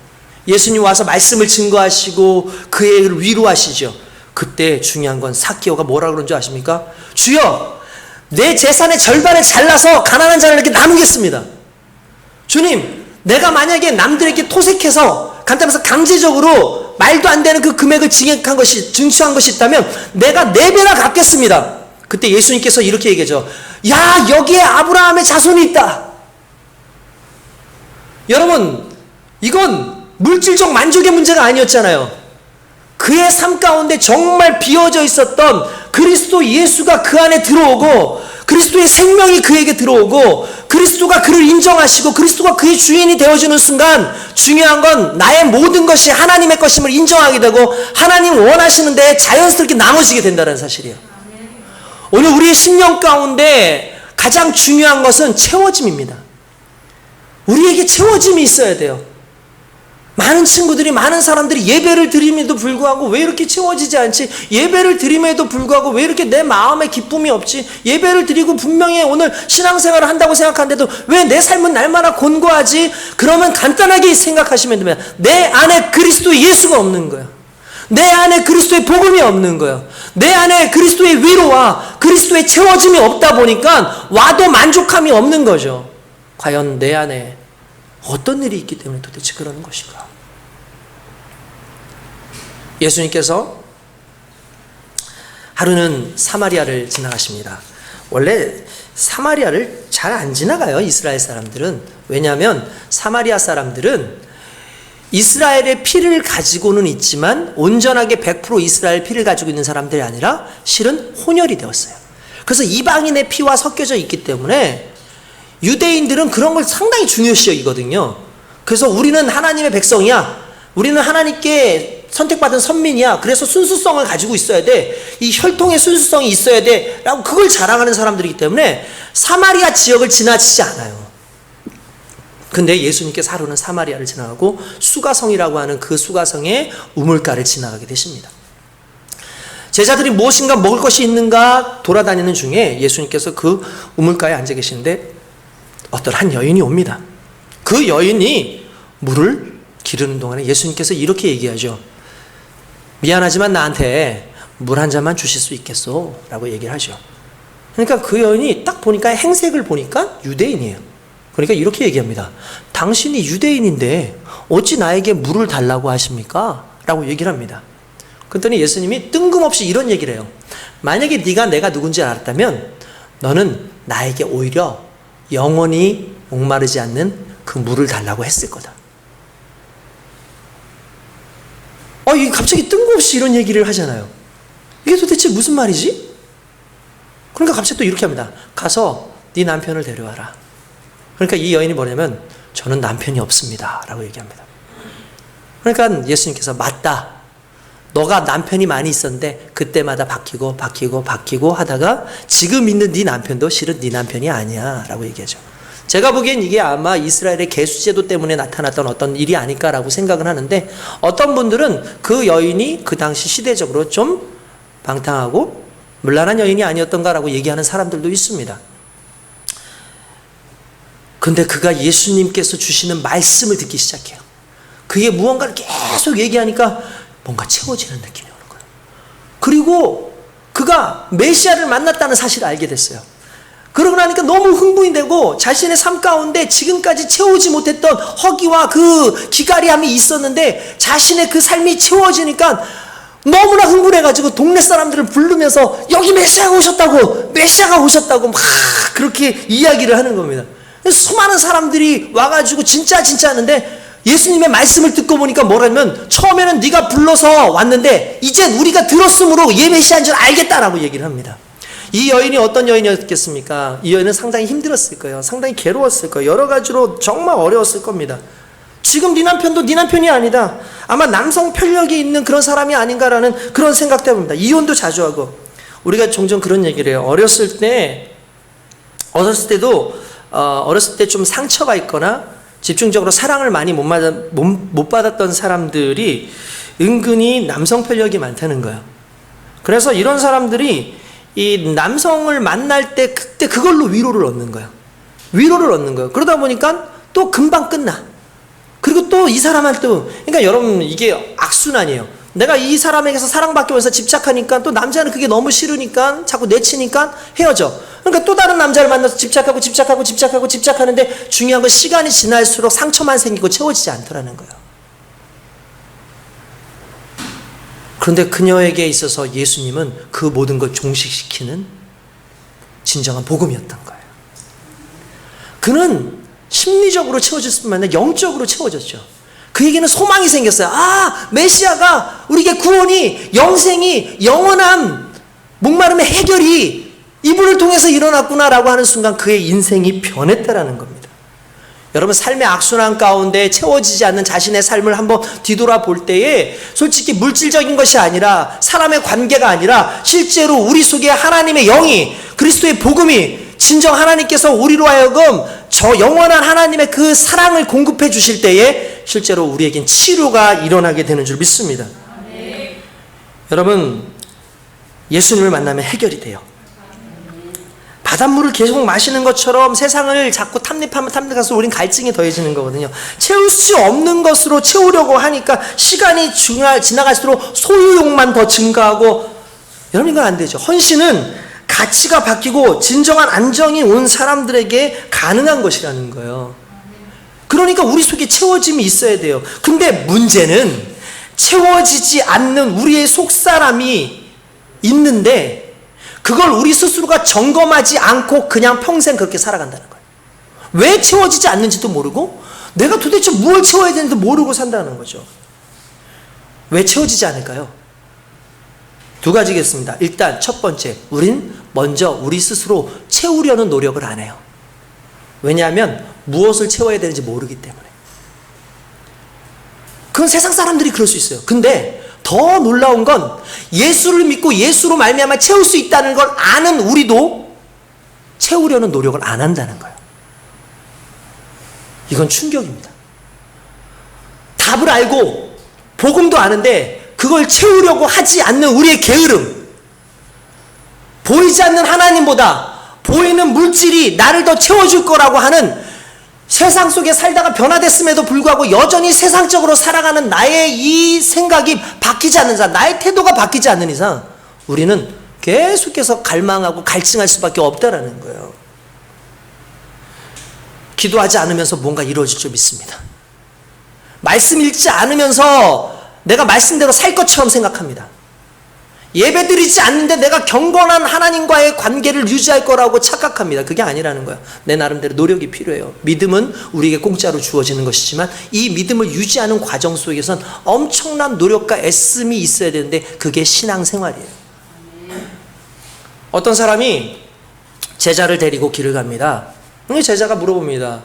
예수님 와서 말씀을 증거하시고 그의 애를 위로하시죠. 그때 중요한 건 삭개오가 뭐라 그런 줄 아십니까? 주여 내 재산의 절반을 잘라서 가난한 자들에게 나누겠습니다. 주님, 내가 만약에 남들에게 토색해서 간단해서 강제적으로 말도 안 되는 그 금액을 증액한 것이, 증취한 것이 있다면 내가 4배나 갚겠습니다. 그때 예수님께서 이렇게 얘기하죠. 야, 여기에 아브라함의 자손이 있다. 여러분, 이건 물질적 만족의 문제가 아니었잖아요. 그의 삶 가운데 정말 비어져 있었던 그리스도 예수가 그 안에 들어오고 그리스도의 생명이 그에게 들어오고 그리스도가 그를 인정하시고 그리스도가 그의 주인이 되어주는 순간 중요한 건 나의 모든 것이 하나님의 것임을 인정하게 되고 하나님 원하시는 데에 자연스럽게 나눠지게 된다는 사실이에요. 오늘 우리의 심령 가운데 가장 중요한 것은 채워짐입니다. 우리에게 채워짐이 있어야 돼요. 많은 친구들이, 많은 사람들이 예배를 드림에도 불구하고 왜 이렇게 채워지지 않지? 예배를 드림에도 불구하고 왜 이렇게 내 마음에 기쁨이 없지? 예배를 드리고 분명히 오늘 신앙생활을 한다고 생각하는데도 왜 내 삶은 날마다 곤고하지? 그러면 간단하게 생각하시면 됩니다. 내 안에 그리스도 예수가 없는 거야. 내 안에 그리스도의 복음이 없는 거예요. 내 안에 그리스도의 위로와 그리스도의 채워짐이 없다 보니까 와도 만족함이 없는 거죠. 과연 내 안에 어떤 일이 있기 때문에 도대체 그러는 것인가? 예수님께서 하루는 사마리아를 지나가십니다. 원래 사마리아를 잘 안 지나가요, 이스라엘 사람들은. 왜냐하면 사마리아 사람들은 이스라엘의 피를 가지고는 있지만 온전하게 100% 이스라엘 피를 가지고 있는 사람들이 아니라 실은 혼혈이 되었어요. 그래서 이방인의 피와 섞여져 있기 때문에 유대인들은 그런 걸 상당히 중요시 여기거든요. 그래서 우리는 하나님의 백성이야. 우리는 하나님께 선택받은 선민이야. 그래서 순수성을 가지고 있어야 돼. 이 혈통의 순수성이 있어야 돼. 라고 그걸 자랑하는 사람들이기 때문에 사마리아 지역을 지나치지 않아요. 근데 예수님께서 하루는 사마리아를 지나가고 수가성이라고 하는 그 수가성의 우물가를 지나가게 되십니다. 제자들이 무엇인가 먹을 것이 있는가 돌아다니는 중에 예수님께서 그 우물가에 앉아 계시는데 어떤 한 여인이 옵니다. 그 여인이 물을 기르는 동안에 예수님께서 이렇게 얘기하죠. 미안하지만 나한테 물 한 잔만 주실 수 있겠소? 라고 얘기를 하죠. 그러니까 그 여인이 딱 보니까 행색을 보니까 유대인이에요. 그러니까 이렇게 얘기합니다. 당신이 유대인인데 어찌 나에게 물을 달라고 하십니까? 라고 얘기를 합니다. 그랬더니 예수님이 뜬금없이 이런 얘기를 해요. 만약에 네가 내가 누군지 알았다면 너는 나에게 오히려 영원히 목마르지 않는 그 물을 달라고 했을 거다. 이게 갑자기 뜬금없이 이런 얘기를 하잖아요. 이게 도대체 무슨 말이지? 그러니까 갑자기 또 이렇게 합니다. 가서 네 남편을 데려와라. 그러니까 이 여인이 뭐냐면 저는 남편이 없습니다. 라고 얘기합니다. 그러니까 예수님께서 맞다. 너가 남편이 많이 있었는데 그때마다 바뀌고 하다가 지금 있는 네 남편도 실은 네 남편이 아니야. 라고 얘기하죠. 제가 보기엔 이게 아마 이스라엘의 계수제도 때문에 나타났던 어떤 일이 아닐까라고 생각을 하는데 어떤 분들은 그 여인이 그 당시 시대적으로 좀 방탕하고 문란한 여인이 아니었던가라고 얘기하는 사람들도 있습니다. 근데 그가 예수님께서 주시는 말씀을 듣기 시작해요. 그게 무언가를 계속 얘기하니까 뭔가 채워지는 느낌이 오는 거예요. 그리고 그가 메시아를 만났다는 사실을 알게 됐어요. 그러고 나니까 너무 흥분이 되고 자신의 삶 가운데 지금까지 채우지 못했던 허기와 그 기가리함이 있었는데 자신의 그 삶이 채워지니까 너무나 흥분해가지고 동네 사람들을 부르면서 여기 메시아가 오셨다고 막 그렇게 이야기를 하는 겁니다. 수많은 사람들이 와가지고 진짜 하는데 예수님의 말씀을 듣고 보니까 뭐라면 처음에는 네가 불러서 왔는데 이제 우리가 들었으므로 얘 메시아인 줄 알겠다라고 얘기를 합니다. 이 여인이 어떤 여인이었겠습니까? 이 여인은 상당히 힘들었을 거예요. 상당히 괴로웠을 거예요. 여러 가지로 정말 어려웠을 겁니다. 지금 네 남편도 네 남편이 아니다. 아마 남성 편력이 있는 그런 사람이 아닌가라는 그런 생각 때문입니다. 이혼도 자주 하고. 우리가 종종 그런 얘기를 해요. 어렸을 때도 어렸을 때 좀 상처가 있거나 집중적으로 사랑을 많이 못 받았던 사람들이 은근히 남성 편력이 많다는 거예요. 그래서 이런 사람들이 이 남성을 만날 때 그때 그걸로 위로를 얻는 거예요. 위로를 얻는 거예요. 그러다 보니까 또 금방 끝나. 그리고 또 이 사람한테 그러니까 여러분 이게 악순환이에요. 내가 이 사람에게서 사랑받기 위해서 집착하니까 또 남자는 그게 너무 싫으니까 자꾸 내치니까 헤어져. 그러니까 또 다른 남자를 만나서 집착하는데 중요한 건 시간이 지날수록 상처만 생기고 채워지지 않더라는 거예요. 그런데 그녀에게 있어서 예수님은 그 모든 걸 종식시키는 진정한 복음이었던 거예요. 그는 심리적으로 채워졌을 뿐만 아니라 영적으로 채워졌죠. 그에게는 소망이 생겼어요. 아, 메시아가 우리에게 구원이, 영생이, 영원한 목마름의 해결이 이분을 통해서 일어났구나라고 하는 순간 그의 인생이 변했다라는 겁니다. 여러분, 삶의 악순환 가운데 채워지지 않는 자신의 삶을 한번 뒤돌아볼 때에 솔직히 물질적인 것이 아니라 사람의 관계가 아니라 실제로 우리 속에 하나님의 영이, 그리스도의 복음이 진정 하나님께서 우리로 하여금 저 영원한 하나님의 그 사랑을 공급해 주실 때에 실제로 우리에겐 치료가 일어나게 되는 줄 믿습니다. 여러분, 예수님을 만나면 해결이 돼요. 바닷물을 계속 마시는 것처럼 세상을 자꾸 탐닉하면서 우린 갈증이 더해지는 거거든요. 채울 수 없는 것으로 채우려고 하니까 시간이 지나갈수록 소유욕만 더 증가하고, 여러분 이건 안 되죠. 헌신은 가치가 바뀌고 진정한 안정이 온 사람들에게 가능한 것이라는 거예요. 그러니까 우리 속에 채워짐이 있어야 돼요. 근데 문제는 채워지지 않는 우리의 속사람이 있는데 그걸 우리 스스로가 점검하지 않고 그냥 평생 그렇게 살아간다는 거예요. 왜 채워지지 않는지도 모르고 내가 도대체 무엇을 채워야 되는지 모르고 산다는 거죠. 왜 채워지지 않을까요? 두 가지겠습니다. 일단 첫 번째, 우린 먼저 우리 스스로 채우려는 노력을 안 해요. 왜냐하면 무엇을 채워야 되는지 모르기 때문에. 그건 세상 사람들이 그럴 수 있어요. 근데 더 놀라운 건 예수를 믿고 예수로 말미암아 채울 수 있다는 걸 아는 우리도 채우려는 노력을 안 한다는 거예요. 이건 충격입니다. 답을 알고 복음도 아는데 그걸 채우려고 하지 않는 우리의 게으름, 보이지 않는 하나님보다 보이는 물질이 나를 더 채워줄 거라고 하는 세상 속에 살다가 변화됐음에도 불구하고 여전히 세상적으로 살아가는 나의 이 생각이 바뀌지 않는 이상, 나의 태도가 바뀌지 않는 이상 우리는 계속해서 갈망하고 갈증할 수밖에 없다라는 거예요. 기도하지 않으면서 뭔가 이루어질 줄 믿습니다. 말씀 읽지 않으면서 내가 말씀대로 살 것처럼 생각합니다. 예배 드리지 않는데 내가 경건한 하나님과의 관계를 유지할 거라고 착각합니다. 그게 아니라는 거예요. 내 나름대로 노력이 필요해요. 믿음은 우리에게 공짜로 주어지는 것이지만 이 믿음을 유지하는 과정 속에선 엄청난 노력과 애씀이 있어야 되는데 그게 신앙생활이에요. 어떤 사람이 제자를 데리고 길을 갑니다. 제자가 물어봅니다.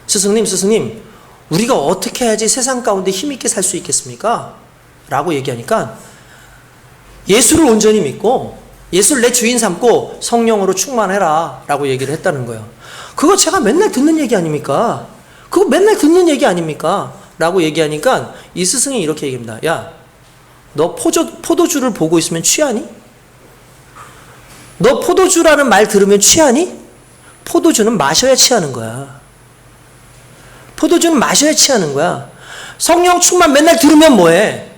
스승님, 우리가 어떻게 해야지 세상 가운데 힘있게 살 수 있겠습니까? 라고 얘기하니까 예수를 온전히 믿고 예수를 내 주인 삼고 성령으로 충만해라 라고 얘기를 했다는 거예요. 그거 제가 맨날 듣는 얘기 아닙니까? 그거 맨날 듣는 얘기 아닙니까? 라고 얘기하니까 이 스승이 이렇게 얘기합니다. 야, 너 포도주를 보고 있으면 취하니? 너 포도주라는 말 들으면 취하니? 포도주는 마셔야 취하는 거야. 포도주는 마셔야 취하는 거야. 성령 충만 맨날 들으면 뭐해?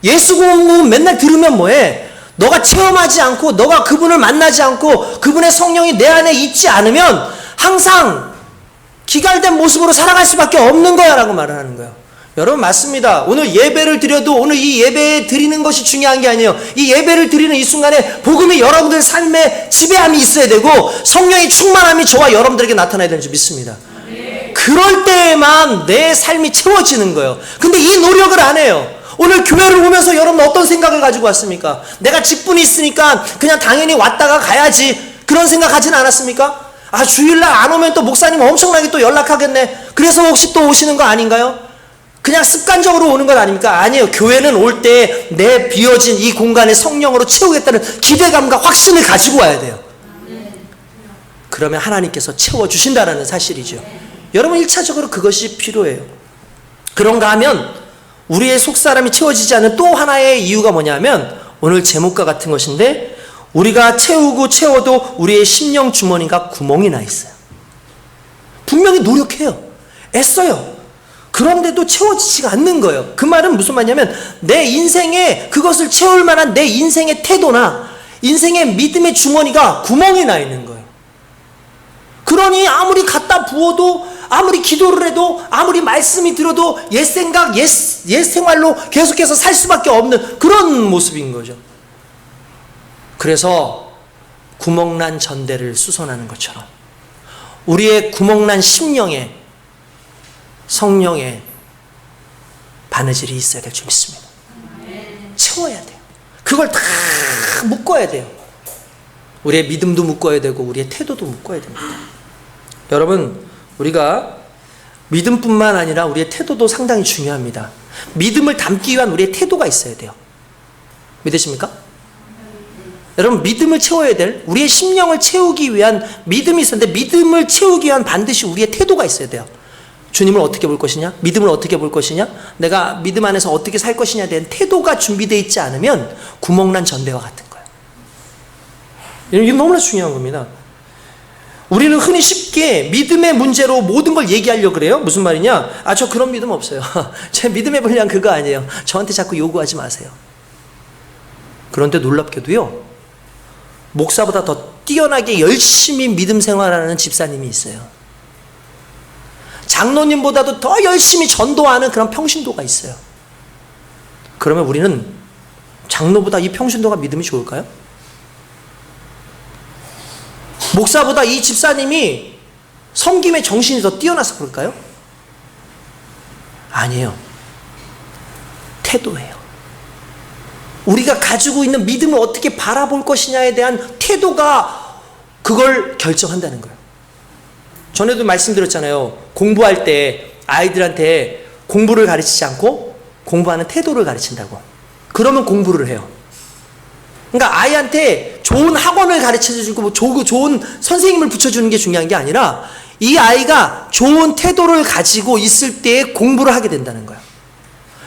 예수 공부 맨날 들으면 뭐해? 너가 체험하지 않고 너가 그분을 만나지 않고 그분의 성령이 내 안에 있지 않으면 항상 기갈된 모습으로 살아갈 수밖에 없는 거야 라고 말을 하는 거예요. 여러분 맞습니다. 오늘 예배를 드려도 오늘 이 예배 드리는 것이 중요한 게 아니에요. 이 예배를 드리는 이 순간에 복음이 여러분들 삶에 지배함이 있어야 되고 성령의 충만함이 저와 여러분들에게 나타나야 되는 줄 믿습니다. 그럴 때에만 내 삶이 채워지는 거예요. 근데 이 노력을 안 해요. 오늘 교회를 오면서 여러분 어떤 생각을 가지고 왔습니까? 내가 직분이 있으니까 그냥 당연히 왔다가 가야지 그런 생각 하진 않았습니까? 아, 주일날 안 오면 또 목사님 엄청나게 또 연락하겠네. 그래서 혹시 또 오시는 거 아닌가요? 그냥 습관적으로 오는 것 아닙니까? 아니에요. 교회는 올 때 내 비어진 이 공간에 성령으로 채우겠다는 기대감과 확신을 가지고 와야 돼요. 그러면 하나님께서 채워주신다는 사실이죠. 여러분 1차적으로 그것이 필요해요. 그런가 하면 우리의 속사람이 채워지지 않는 또 하나의 이유가 뭐냐면 오늘 제목과 같은 것인데 우리가 채우고 채워도 우리의 심령 주머니가 구멍이 나 있어요. 분명히 노력해요. 애써요. 그런데도 채워지지가 않는 거예요. 그 말은 무슨 말이냐면 내 인생에 그것을 채울 만한 내 인생의 태도나 인생의 믿음의 주머니가 구멍이 나 있는 거예요. 그러니 아무리 갖다 부어도 아무리 기도를 해도 아무리 말씀이 들어도 옛 생각, 옛 생활로 계속해서 살 수밖에 없는 그런 모습인 거죠. 그래서 구멍난 전대를 수선하는 것처럼 우리의 구멍난 심령에 성령의 바느질이 있어야 될 줄 믿습니다. 채워야 돼요. 그걸 다 묶어야 돼요. 우리의 믿음도 묶어야 되고 우리의 태도도 묶어야 됩니다. 여러분, 우리가 믿음뿐만 아니라 우리의 태도도 상당히 중요합니다. 믿음을 담기 위한 우리의 태도가 있어야 돼요. 믿으십니까? 여러분, 믿음을 채워야 될, 우리의 심령을 채우기 위한 믿음이 있었는데 믿음을 채우기 위한 반드시 우리의 태도가 있어야 돼요. 주님을 어떻게 볼 것이냐? 믿음을 어떻게 볼 것이냐? 내가 믿음 안에서 어떻게 살 것이냐에 대한 태도가 준비되어 있지 않으면 구멍난 전대와 같은 거예요. 이게 너무나 중요한 겁니다. 우리는 흔히 쉽게 믿음의 문제로 모든 걸 얘기하려고 그래요. 무슨 말이냐? 아, 저 그런 믿음 없어요. 제 믿음의 분량 그거 아니에요. 저한테 자꾸 요구하지 마세요. 그런데 놀랍게도요, 목사보다 더 뛰어나게 열심히 믿음 생활하는 집사님이 있어요. 장로님보다도 더 열심히 전도하는 그런 평신도가 있어요. 그러면 우리는 장로보다 이 평신도가 믿음이 좋을까요? 목사보다 이 집사님이 섬김의 정신이 더 뛰어나서 그럴까요? 아니에요. 태도예요. 우리가 가지고 있는 믿음을 어떻게 바라볼 것이냐에 대한 태도가 그걸 결정한다는 거예요. 전에도 말씀드렸잖아요. 공부할 때 아이들한테 공부를 가르치지 않고 공부하는 태도를 가르친다고. 그러면 공부를 해요. 그러니까 아이한테 좋은 학원을 가르쳐주고 뭐 좋은 선생님을 붙여주는 게 중요한 게 아니라 이 아이가 좋은 태도를 가지고 있을 때 공부를 하게 된다는 거예요.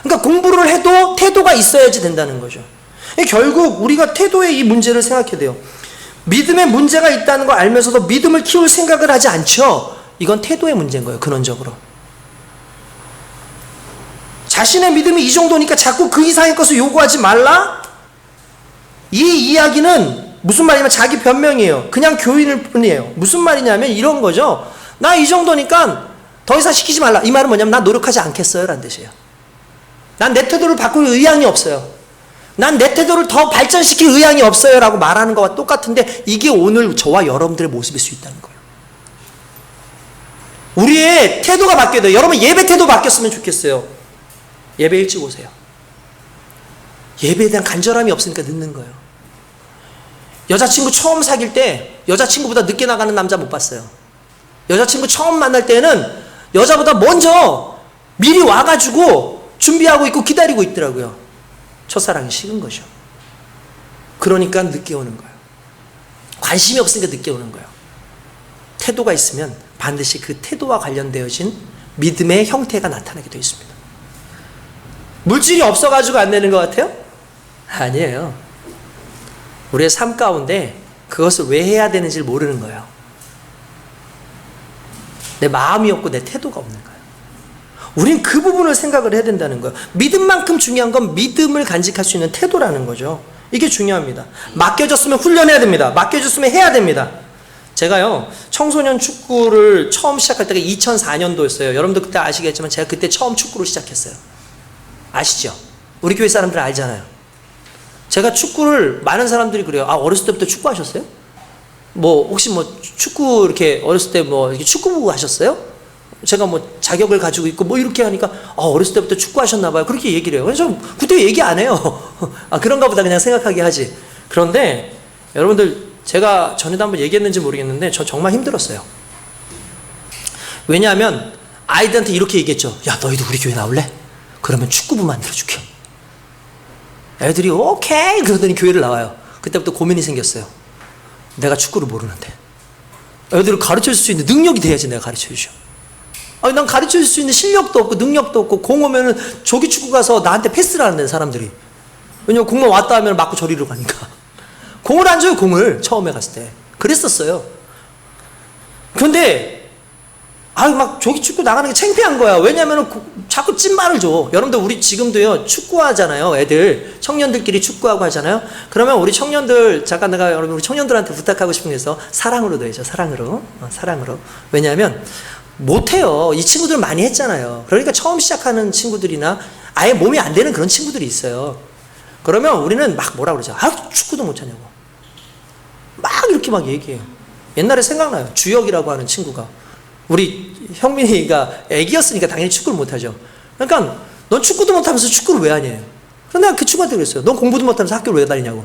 그러니까 공부를 해도 태도가 있어야지 된다는 거죠. 결국 우리가 태도의 이 문제를 생각해야 돼요. 믿음에 문제가 있다는 걸 알면서도 믿음을 키울 생각을 하지 않죠. 이건 태도의 문제인 거예요. 근원적으로. 자신의 믿음이 이 정도니까 자꾸 그 이상의 것을 요구하지 말라? 이 이야기는 무슨 말이냐면 자기 변명이에요. 그냥 교인일 뿐이에요. 무슨 말이냐면 이런 거죠. 나 이 정도니까 더 이상 시키지 말라. 이 말은 뭐냐면 나 노력하지 않겠어요 라는 뜻이에요. 난 내 태도를 바꿀 의향이 없어요. 난 내 태도를 더 발전시킬 의향이 없어요 라고 말하는 것과 똑같은데 이게 오늘 저와 여러분들의 모습일 수 있다는 거예요. 우리의 태도가 바뀌어야 돼요. 여러분 예배 태도 바뀌었으면 좋겠어요. 예배 일찍 오세요. 예배에 대한 간절함이 없으니까 늦는 거예요. 여자친구 처음 사귈 때 여자친구보다 늦게 나가는 남자 못 봤어요. 여자친구 처음 만날 때는 여자보다 먼저 미리 와가지고 준비하고 있고 기다리고 있더라고요. 첫사랑이 식은 거죠. 그러니까 늦게 오는 거예요. 관심이 없으니까 늦게 오는 거예요. 태도가 있으면 반드시 그 태도와 관련되어진 믿음의 형태가 나타나게 되어 있습니다. 물질이 없어가지고 안 되는 것 같아요? 아니에요. 우리의 삶 가운데 그것을 왜 해야 되는지를 모르는 거예요. 내 마음이 없고 내 태도가 없는 거예요. 우린 그 부분을 생각을 해야 된다는 거예요. 믿음만큼 중요한 건 믿음을 간직할 수 있는 태도라는 거죠. 이게 중요합니다. 맡겨졌으면 훈련해야 됩니다. 맡겨졌으면 해야 됩니다. 제가요, 청소년 축구를 처음 시작할 때가 2004년도였어요. 여러분도 그때 아시겠지만 제가 그때 처음 축구를 시작했어요. 아시죠? 우리 교회 사람들 알잖아요. 제가 축구를, 많은 사람들이 그래요. 아, 어렸을 때부터 축구하셨어요? 뭐 혹시 뭐 축구 이렇게 어렸을 때 뭐 이렇게 축구부 하셨어요? 제가 뭐 자격을 가지고 있고 뭐 이렇게 하니까 아, 어렸을 때부터 축구하셨나 봐요. 그렇게 얘기를 해요. 그래서 그때 얘기 안 해요. 아, 그런가 보다 그냥 생각하게 하지. 그런데 여러분들, 제가 전에도 한번 얘기했는지 모르겠는데 저 정말 힘들었어요. 왜냐하면 아이들한테 이렇게 얘기했죠. 야, 너희도 우리 교회 나올래? 그러면 축구부 만들어줄게요. 애들이 오케이 그러더니 교회를 나와요. 그때부터 고민이 생겼어요. 내가 축구를 모르는데 애들을 가르쳐줄 수 있는 능력이 돼야지 내가 가르쳐주죠. 아니 난 가르쳐줄 수 있는 실력도 없고 능력도 없고 공 오면은 조기 축구 가서 나한테 패스를 하는데 사람들이. 왜냐면 공만 왔다 하면 맞고 저리로 가니까. 공을 안 줘요, 공을. 처음에 갔을 때. 그랬었어요. 그런데 막 조기 축구 나가는 게 창피한 거야. 왜냐면은 자꾸 찐말을 줘. 여러분들 우리 지금도요 축구하잖아요. 애들 청년들끼리 축구하고 하잖아요. 그러면 우리 청년들 잠깐 내가 여러분 우리 청년들한테 부탁하고 싶은 게 있어. 사랑으로 넣어야죠. 사랑으로. 사랑으로. 왜냐하면 못해요. 이 친구들 많이 했잖아요. 그러니까 처음 시작하는 친구들이나 아예 몸이 안 되는 그런 친구들이 있어요. 그러면 우리는 막 뭐라 그러죠. 축구도 못하냐고. 막 이렇게 막 얘기해요. 옛날에 생각나요. 주혁이라고 하는 친구가. 우리 형민이가 애기였으니까 당연히 축구를 못하죠. 그러니까 넌 축구도 못하면서 축구를 왜 하냐. 그래서 내가 그 친구한테 그랬어요. 넌 공부도 못하면서 학교를 왜 다니냐고.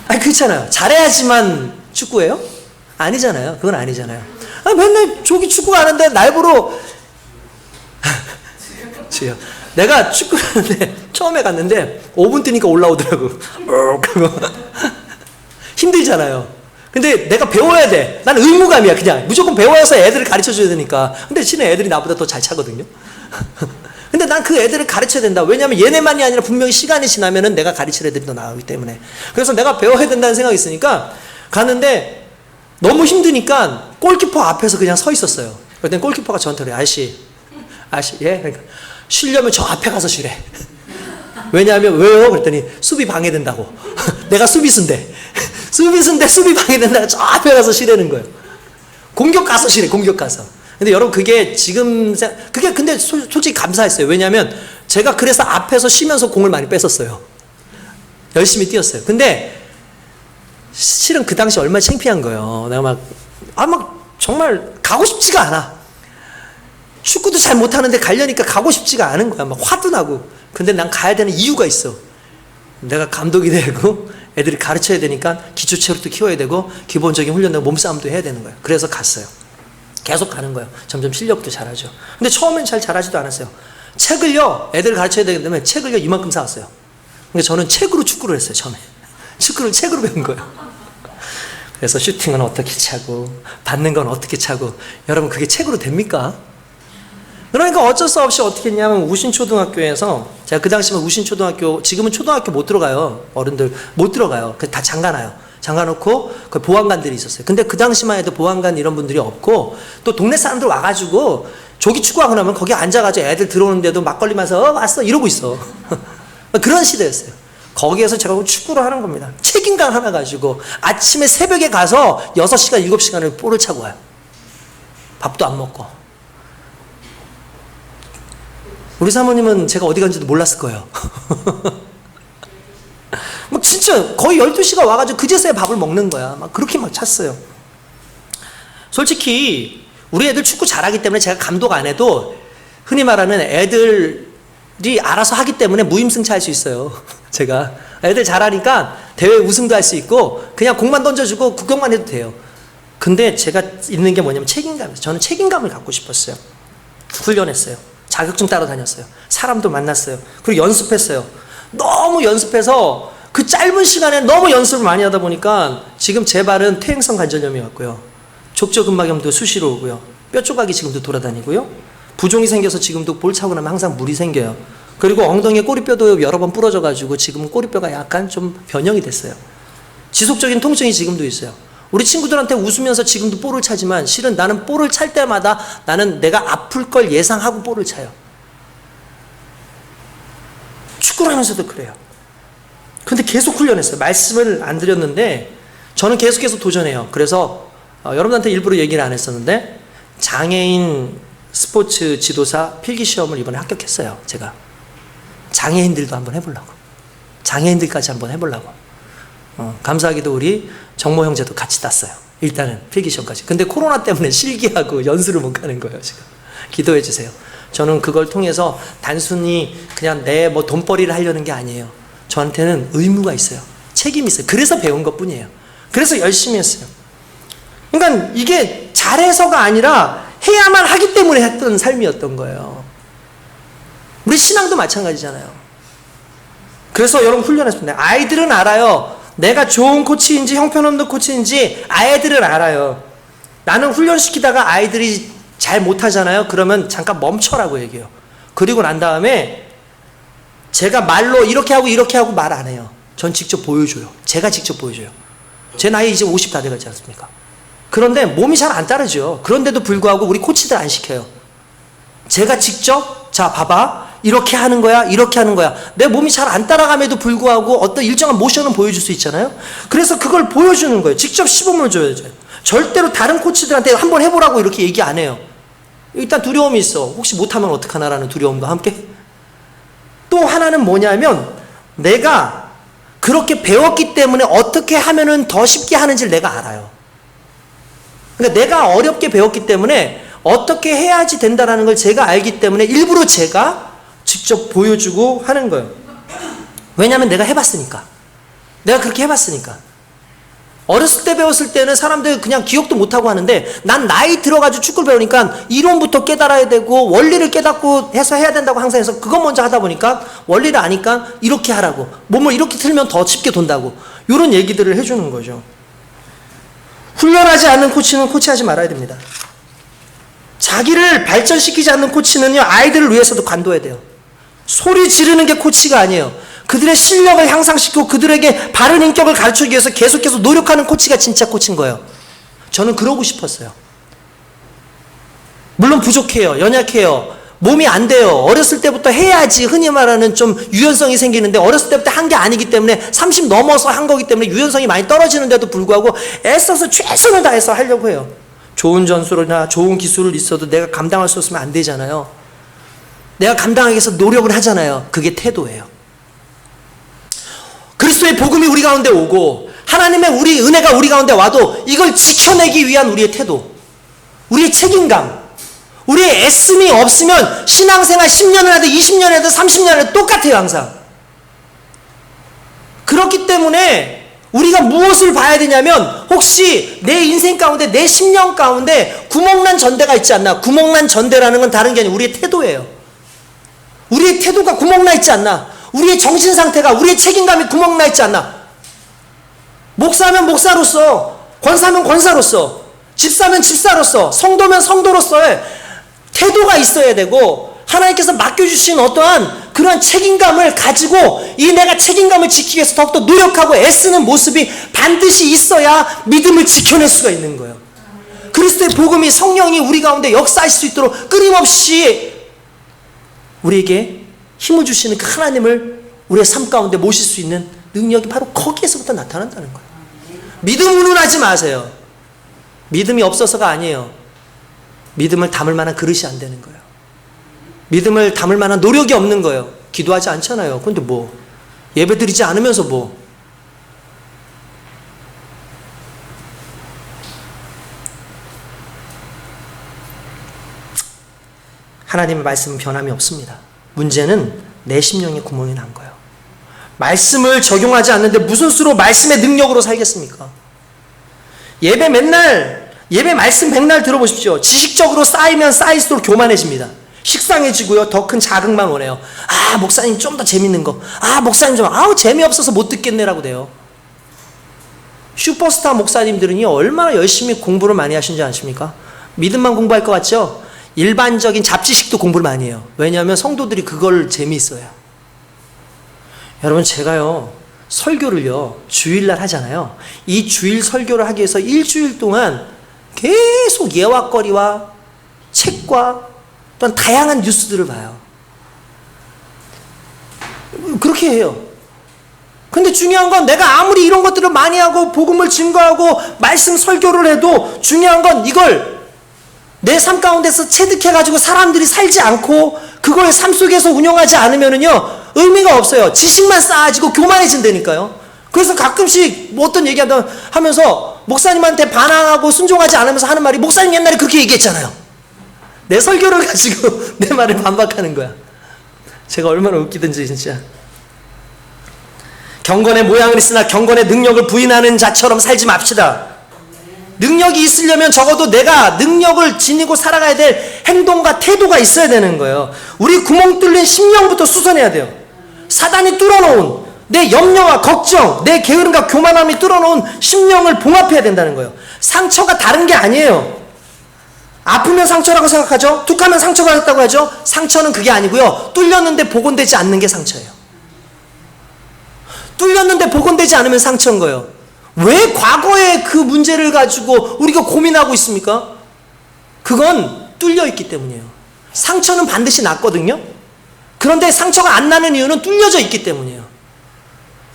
아니 그렇잖아요. 잘해야지만 축구예요? 아니잖아요. 그건 아니잖아요. 맨날 조기 축구 하는데 날 보러 내가 축구를 하는데 처음에 갔는데 5분 뛰니까 올라오더라고. 힘들잖아요. 근데 내가 배워야 돼. 나는 의무감이야. 그냥 무조건 배워서 애들을 가르쳐줘야 되니까. 근데 실은 애들이 나보다 더 잘 차거든요. 근데 난 그 애들을 가르쳐야 된다. 왜냐하면 얘네만이 아니라 분명히 시간이 지나면은 내가 가르칠 애들이 더 나오기 때문에. 그래서 내가 배워야 된다는 생각이 있으니까 갔는데 너무 힘드니까 골키퍼 앞에서 그냥 서 있었어요. 그랬더니 골키퍼가 저한테 그래. 아저씨 예? 그러니까 쉬려면 저 앞에 가서 쉬래. 왜냐하면 왜요? 그랬더니 수비 방해된다고. 내가 수비수인데 수비 방해된다고 저 앞에 가서 쉬라는 거예요. 공격 가서 쉬래. 공격 가서. 근데 여러분 그게 그게 근데 솔직히 감사했어요. 왜냐하면 제가 그래서 앞에서 쉬면서 공을 많이 뺐었어요. 열심히 뛰었어요. 근데 실은 그 당시 얼마나 창피한 거예요. 내가 막 정말 가고 싶지가 않아. 축구도 잘 못하는데 가려니까 가고 싶지가 않은 거야. 막 화도 나고. 근데 난 가야 되는 이유가 있어. 내가 감독이 되고 애들이 가르쳐야 되니까 기초 체력도 키워야 되고 기본적인 훈련도 몸싸움도 해야 되는 거예요. 그래서 갔어요. 계속 가는 거예요. 점점 실력도 잘하죠. 근데 처음엔 잘 잘하지도 않았어요. 책을요, 애들을 가르쳐야 되기 때문에 책을요 이만큼 사왔어요. 그러니까 저는 책으로 축구를 했어요. 처음에 축구를 책으로 배운 거예요. 그래서 슈팅은 어떻게 차고 받는 건 어떻게 차고. 여러분 그게 책으로 됩니까? 그러니까 어쩔 수 없이 어떻게 했냐면 우신초등학교에서 제가 그 당시면 우신초등학교, 지금은 초등학교 못 들어가요. 어른들 못 들어가요. 다 잠가놔요. 잠가놓고 그 보안관들이 있었어요. 근데 그 당시만 해도 보안관 이런 분들이 없고 또 동네 사람들 와가지고 조기 축구하고 나면 거기 앉아가지고 애들 들어오는데도 막걸리 마서 왔어 이러고 있어. 그런 시대였어요. 거기에서 제가 축구를 하는 겁니다. 책임감 하나 가지고 아침에 새벽에 가서 6시간 7시간을 볼을 차고 와요. 밥도 안 먹고. 우리 사모님은 제가 어디 간지도 몰랐을 거예요. 막 진짜 거의 12시가 와가지고 그제서야 밥을 먹는 거야. 막 그렇게 막 찼어요. 솔직히 우리 애들 축구 잘하기 때문에 제가 감독 안 해도 흔히 말하는 애들이 알아서 하기 때문에 무임승차할 수 있어요. 제가 애들 잘하니까 대회 우승도 할 수 있고 그냥 공만 던져주고 구경만 해도 돼요. 근데 제가 있는 게 뭐냐면 책임감이에요. 저는 책임감을 갖고 싶었어요. 훈련했어요. 자격증 따러 다녔어요. 사람도 만났어요. 그리고 연습했어요. 너무 연습해서 그 짧은 시간에 너무 연습을 많이 하다 보니까 지금 제 발은 퇴행성 관절염이 왔고요. 족저근막염도 수시로 오고요. 뼈 조각이 지금도 돌아다니고요. 부종이 생겨서 지금도 볼 차고 나면 항상 물이 생겨요. 그리고 엉덩이에 꼬리뼈도 여러 번 부러져가지고 지금은 꼬리뼈가 약간 좀 변형이 됐어요. 지속적인 통증이 지금도 있어요. 우리 친구들한테 웃으면서 지금도 볼을 차지만 실은 나는 볼을 찰 때마다 나는 내가 아플 걸 예상하고 볼을 차요. 축구를 하면서도 그래요. 근데 계속 훈련했어요. 말씀을 안 드렸는데 저는 계속해서 도전해요. 그래서 여러분한테 일부러 얘기를 안 했었는데 장애인 스포츠 지도사 필기시험을 이번에 합격했어요. 제가 장애인들도 한번 해보려고, 장애인들까지 한번 해보려고. 감사하게도 우리 정모 형제도 같이 땄어요. 일단은 필기시험까지. 근데 코로나 때문에 실기하고 연수를 못 가는 거예요. 지금 기도해 주세요. 저는 그걸 통해서 단순히 그냥 내 뭐 돈벌이를 하려는 게 아니에요. 저한테는 의무가 있어요. 책임이 있어요. 그래서 배운 것 뿐이에요. 그래서 열심히 했어요. 그러니까 이게 잘해서가 아니라 해야만 하기 때문에 했던 삶이었던 거예요. 우리 신앙도 마찬가지잖아요. 그래서 여러분 훈련했습니다. 아이들은 알아요. 내가 좋은 코치인지 형편없는 코치인지 아이들은 알아요. 나는 훈련시키다가 아이들이 잘 못하잖아요. 그러면 잠깐 멈춰라고 얘기해요. 그리고 난 다음에 제가 말로 이렇게 하고 말 안 해요. 전 직접 보여줘요. 제가 직접 보여줘요. 제 나이 이제 50 다 돼가지 않습니까? 그런데 몸이 잘 안 따르죠. 그런데도 불구하고 우리 코치들 안 시켜요. 제가 직접 자 봐봐 이렇게 하는 거야 이렇게 하는 거야. 내 몸이 잘 안 따라감에도 불구하고 어떤 일정한 모션은 보여줄 수 있잖아요. 그래서 그걸 보여주는 거예요. 직접 시범을 줘야죠. 절대로 다른 코치들한테 한번 해보라고 이렇게 얘기 안 해요. 일단 두려움이 있어. 혹시 못하면 어떡하나라는 두려움과 함께. 또 하나는 뭐냐면 내가 그렇게 배웠기 때문에 어떻게 하면은 더 쉽게 하는지를 내가 알아요. 그러니까 내가 어렵게 배웠기 때문에 어떻게 해야지 된다라는 걸 제가 알기 때문에 일부러 제가 직접 보여주고 하는 거예요. 왜냐하면 내가 해봤으니까. 내가 그렇게 해봤으니까. 어렸을 때 배웠을 때는 사람들 그냥 기억도 못하고 하는데 난 나이 들어가지고 축구를 배우니까 이론부터 깨달아야 되고 원리를 깨닫고 해서 해야 된다고 항상 해서 그것 먼저 하다 보니까 원리를 아니까 이렇게 하라고 몸을 이렇게 틀면 더 쉽게 돈다고 이런 얘기들을 해주는 거죠. 훈련하지 않는 코치는 코치하지 말아야 됩니다. 자기를 발전시키지 않는 코치는요 아이들을 위해서도 관둬야 돼요. 소리 지르는 게 코치가 아니에요. 그들의 실력을 향상시키고 그들에게 바른 인격을 가르치기 위해서 계속해서 노력하는 코치가 진짜 코치인 거예요. 저는 그러고 싶었어요. 물론 부족해요. 연약해요. 몸이 안 돼요. 어렸을 때부터 해야지 흔히 말하는 좀 유연성이 생기는데 어렸을 때부터 한 게 아니기 때문에 30 넘어서 한 거기 때문에 유연성이 많이 떨어지는데도 불구하고 애써서 최선을 다해서 하려고 해요. 좋은 전술이나 좋은 기술을 있어도 내가 감당할 수 없으면 안 되잖아요. 내가 감당하기 위해서 노력을 하잖아요. 그게 태도예요. 그리스도의 복음이 우리 가운데 오고 하나님의 우리 은혜가 우리 가운데 와도 이걸 지켜내기 위한 우리의 태도, 우리의 책임감, 우리의 애씀이 없으면 신앙생활 10년을 해도 20년을 해도 30년을 해도 똑같아요. 항상. 그렇기 때문에 우리가 무엇을 봐야 되냐면 혹시 내 인생 가운데 내 10년 가운데 구멍난 전대가 있지 않나. 구멍난 전대라는 건 다른 게 아니라 우리의 태도예요. 우리의 태도가 구멍나 있지 않나. 우리의 정신 상태가 우리의 책임감이 구멍나 있지 않나. 목사면 목사로서, 권사면 권사로서, 집사면 집사로서, 성도면 성도로서의 태도가 있어야 되고 하나님께서 맡겨주신 어떠한 그러한 책임감을 가지고 이 내가 책임감을 지키기 위해서 더욱더 노력하고 애쓰는 모습이 반드시 있어야 믿음을 지켜낼 수가 있는 거예요. 그리스도의 복음이 성령이 우리 가운데 역사할 수 있도록 끊임없이 우리에게 힘을 주시는 그 하나님을 우리의 삶 가운데 모실 수 있는 능력이 바로 거기에서부터 나타난다는 거예요. 믿음 운운하지 마세요. 믿음이 없어서가 아니에요. 믿음을 담을 만한 그릇이 안 되는 거예요. 믿음을 담을 만한 노력이 없는 거예요. 기도하지 않잖아요. 근데 뭐 예배 드리지 않으면서 뭐 하나님의 말씀은 변함이 없습니다. 문제는 내 심령에 구멍이 난 거예요. 말씀을 적용하지 않는데 무슨 수로 말씀의 능력으로 살겠습니까? 예배 말씀 백날 들어보십시오. 지식적으로 쌓이면 쌓일수록 교만해집니다. 식상해지고요. 더 큰 자극만 원해요. 아, 목사님 좀 더 재밌는 거. 아, 목사님 좀, 재미없어서 못 듣겠네라고 돼요. 슈퍼스타 목사님들은요, 얼마나 열심히 공부를 많이 하시는지 아십니까? 믿음만 공부할 것 같죠? 일반적인 잡지식도 공부를 많이 해요. 왜냐하면 성도들이 그걸 재미있어요. 여러분, 제가요, 설교를요, 주일날 하잖아요. 이 주일 설교를 하기 위해서 일주일 동안 계속 예화거리와 책과 또한 다양한 뉴스들을 봐요. 그렇게 해요. 근데 중요한 건 내가 아무리 이런 것들을 많이 하고 복음을 증거하고 말씀 설교를 해도 중요한 건 이걸 내 삶 가운데서 체득해가지고 사람들이 살지 않고 그걸 삶 속에서 운영하지 않으면은요 의미가 없어요. 지식만 쌓아지고 교만해진다니까요. 그래서 가끔씩 뭐 어떤 얘기 하면서 목사님한테 반항하고 순종하지 않으면서 하는 말이 목사님 옛날에 그렇게 얘기했잖아요. 내 설교를 가지고 내 말을 반박하는 거야. 제가 얼마나 웃기든지 진짜. 경건의 모양은 있으나 경건의 능력을 부인하는 자처럼 살지 맙시다. 능력이 있으려면 적어도 내가 능력을 지니고 살아가야 될 행동과 태도가 있어야 되는 거예요. 우리 구멍 뚫린 심령부터 수선해야 돼요. 사단이 뚫어놓은 내 염려와 걱정, 내 게으름과 교만함이 뚫어놓은 심령을 봉합해야 된다는 거예요. 상처가 다른 게 아니에요. 아프면 상처라고 생각하죠? 툭하면 상처가 났다고 하죠? 상처는 그게 아니고요. 뚫렸는데 복원되지 않는 게 상처예요. 뚫렸는데 복원되지 않으면 상처인 거예요. 왜 과거의 그 문제를 가지고 우리가 고민하고 있습니까? 그건 뚫려 있기 때문이에요. 상처는 반드시 났거든요. 그런데 상처가 안 나는 이유는 뚫려져 있기 때문이에요.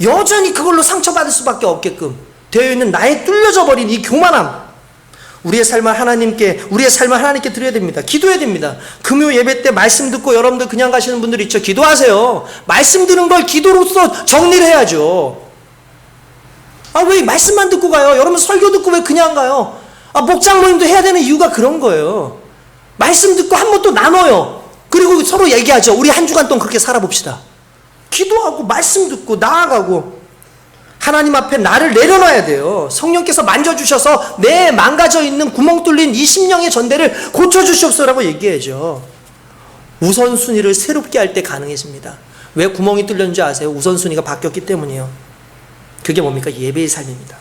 여전히 그걸로 상처받을 수밖에 없게끔 되어 있는 나의 뚫려져 버린 이 교만함, 우리의 삶을 하나님께 드려야 됩니다. 기도해야 됩니다. 금요 예배 때 말씀 듣고 여러분들 그냥 가시는 분들 있죠. 기도하세요. 말씀 듣는 걸 기도로서 정리를 해야죠. 왜 말씀만 듣고 가요? 여러분 설교 듣고 왜 그냥 가요? 목장 모임도 해야 되는 이유가 그런 거예요. 말씀 듣고 한 번 또 나눠요. 그리고 서로 얘기하죠. 우리 한 주간 동안 그렇게 살아봅시다. 기도하고 말씀 듣고 나아가고 하나님 앞에 나를 내려놔야 돼요. 성령께서 만져주셔서 내 망가져 있는 구멍 뚫린 이 심령의 전대를 고쳐주시옵소서라고 얘기해야죠. 우선순위를 새롭게 할 때 가능해집니다. 왜 구멍이 뚫렸는지 아세요? 우선순위가 바뀌었기 때문이에요. 그게 뭡니까? 예배의 삶입니다.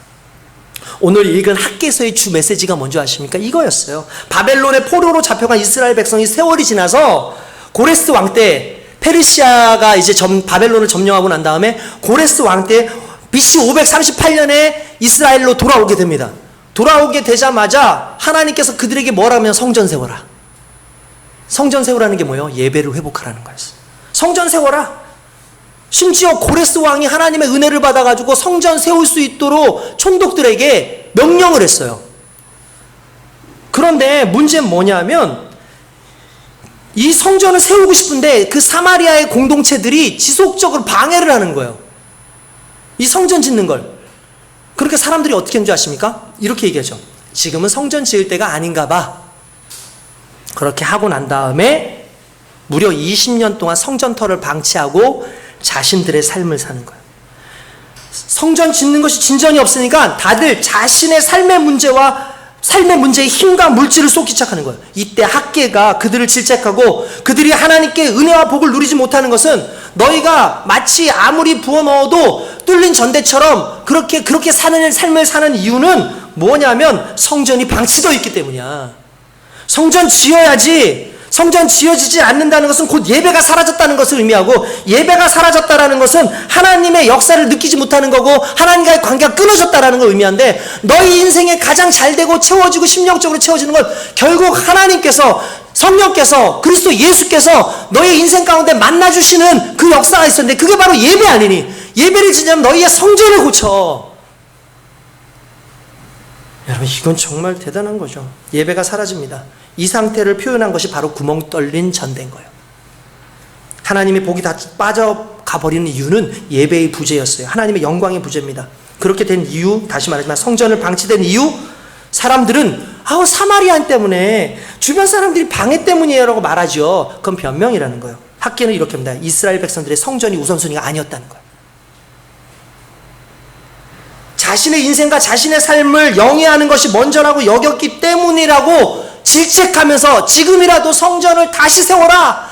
오늘 읽은 학개서의 주 메시지가 뭔지 아십니까? 이거였어요. 바벨론의 포로로 잡혀간 이스라엘 백성이 세월이 지나서 고레스 왕 때, 페르시아가 이제 바벨론을 점령하고 난 다음에 고레스 왕 때 BC 538년에 이스라엘로 돌아오게 됩니다. 돌아오게 되자마자 하나님께서 그들에게 뭐라면 성전 세워라. 성전 세우라는 게 뭐예요? 예배를 회복하라는 거였어요. 성전 세워라. 심지어 고레스 왕이 하나님의 은혜를 받아가지고 성전 세울 수 있도록 총독들에게 명령을 했어요. 그런데 문제는 뭐냐면 이 성전을 세우고 싶은데 그 사마리아의 공동체들이 지속적으로 방해를 하는 거예요. 이 성전 짓는 걸. 그렇게 사람들이 어떻게 하는 줄 아십니까? 이렇게 얘기하죠. 지금은 성전 지을 때가 아닌가 봐. 그렇게 하고 난 다음에 무려 20년 동안 성전터를 방치하고 자신들의 삶을 사는 거예요. 성전 짓는 것이 진전이 없으니까 다들 자신의 삶의 문제에 힘과 물질을 쏟기 시작하는 거예요. 이때 학개가 그들을 질책하고 그들이 하나님께 은혜와 복을 누리지 못하는 것은 너희가 마치 아무리 부어넣어도 뚫린 전대처럼 그렇게 사는 삶을 사는 이유는 뭐냐면 성전이 방치되어 있기 때문이야. 성전 지어야지. 성전 지어지지 않는다는 것은 곧 예배가 사라졌다는 것을 의미하고, 예배가 사라졌다는 것은 하나님의 역사를 느끼지 못하는 거고 하나님과의 관계가 끊어졌다는 걸 의미하는데, 너희 인생에 가장 잘되고 채워지고 심령적으로 채워지는 건 결국 하나님께서, 성령께서, 그리스도 예수께서 너의 인생 가운데 만나주시는 그 역사가 있었는데 그게 바로 예배 아니니? 예배를 지냐면 너희의 성전을 고쳐. 여러분, 이건 정말 대단한 거죠. 예배가 사라집니다. 이 상태를 표현한 것이 바로 구멍 뚫린 전대인 거예요. 하나님의 복이 다 빠져가 버리는 이유는 예배의 부재였어요. 하나님의 영광의 부재입니다. 그렇게 된 이유, 다시 말하지만 성전을 방치된 이유, 사람들은 사마리안 때문에, 주변 사람들이 방해 때문이에요 라고 말하죠. 그건 변명이라는 거예요. 학계는 이렇게 합니다. 이스라엘 백성들의 성전이 우선순위가 아니었다는 거예요. 자신의 인생과 자신의 삶을 영위하는 것이 먼저라고 여겼기 때문이라고 질책하면서 지금이라도 성전을 다시 세워라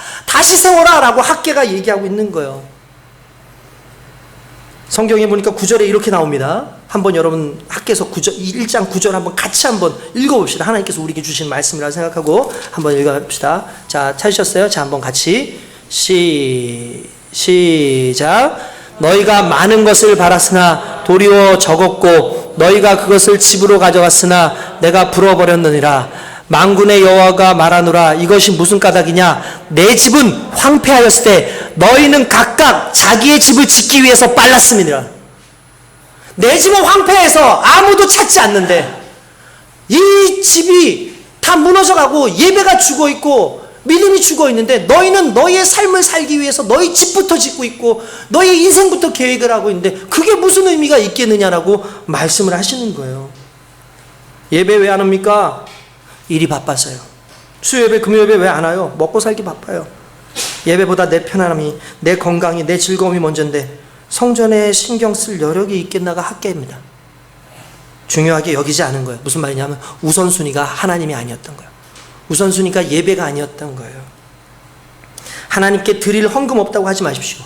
라고 학계가 얘기하고 있는 거예요. 성경에 보니까 9절에 이렇게 나옵니다. 한번 여러분 학계서 1장 9절 한번 같이 한번 읽어봅시다. 하나님께서 우리에게 주신 말씀이라고 생각하고 한번 읽어봅시다. 자, 찾으셨어요? 자, 한번 같이 시작. 너희가 많은 것을 바랐으나 도리어 적었고 너희가 그것을 집으로 가져갔으나 내가 불어버렸느니라. 만군의 여호와가 말하노라. 이것이 무슨 까닭이냐? 내 집은 황폐하였을 때 너희는 각각 자기의 집을 짓기 위해서 빨랐음이니라. 내 집은 황폐해서 아무도 찾지 않는데 이 집이 다 무너져가고 예배가 죽어있고 믿음이 죽어있는데 너희는 너희의 삶을 살기 위해서 너희 집부터 짓고 있고 너희 인생부터 계획을 하고 있는데 그게 무슨 의미가 있겠느냐라고 말씀을 하시는 거예요. 예배 왜 안 합니까? 일이 바빠서요. 수요예배, 금요예배 왜 안 와요? 먹고 살기 바빠요. 예배보다 내 편안함이, 내 건강이, 내 즐거움이 먼저인데 성전에 신경 쓸 여력이 있겠나가 학계입니다. 중요하게 여기지 않은 거예요. 무슨 말이냐면 우선순위가 하나님이 아니었던 거예요. 우선순위가 예배가 아니었던 거예요. 하나님께 드릴 헌금 없다고 하지 마십시오.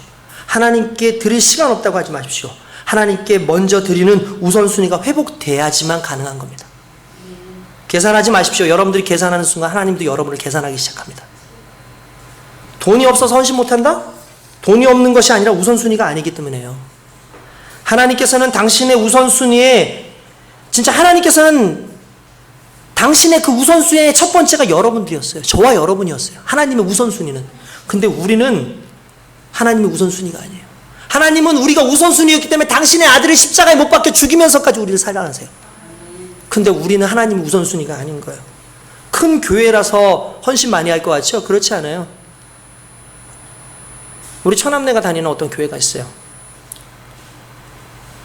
하나님께 드릴 시간 없다고 하지 마십시오. 하나님께 먼저 드리는 우선순위가 회복돼야지만 가능한 겁니다. 계산하지 마십시오. 여러분들이 계산하는 순간 하나님도 여러분을 계산하기 시작합니다. 돈이 없어서 헌신 못한다? 돈이 없는 것이 아니라 우선순위가 아니기 때문에요. 하나님께서는 당신의 우선순위에, 진짜 하나님께서는 당신의 그 우선순위의 첫 번째가 여러분들이었어요. 저와 여러분이었어요. 하나님의 우선순위는. 근데 우리는 하나님의 우선순위가 아니에요. 하나님은 우리가 우선순위였기 때문에 당신의 아들을 십자가에 못 박혀 죽이면서까지 우리를 사랑하세요. 근데 우리는 하나님의 우선순위가 아닌 거예요. 큰 교회라서 헌신 많이 할 것 같죠? 그렇지 않아요. 우리 처남네가 다니는 어떤 교회가 있어요.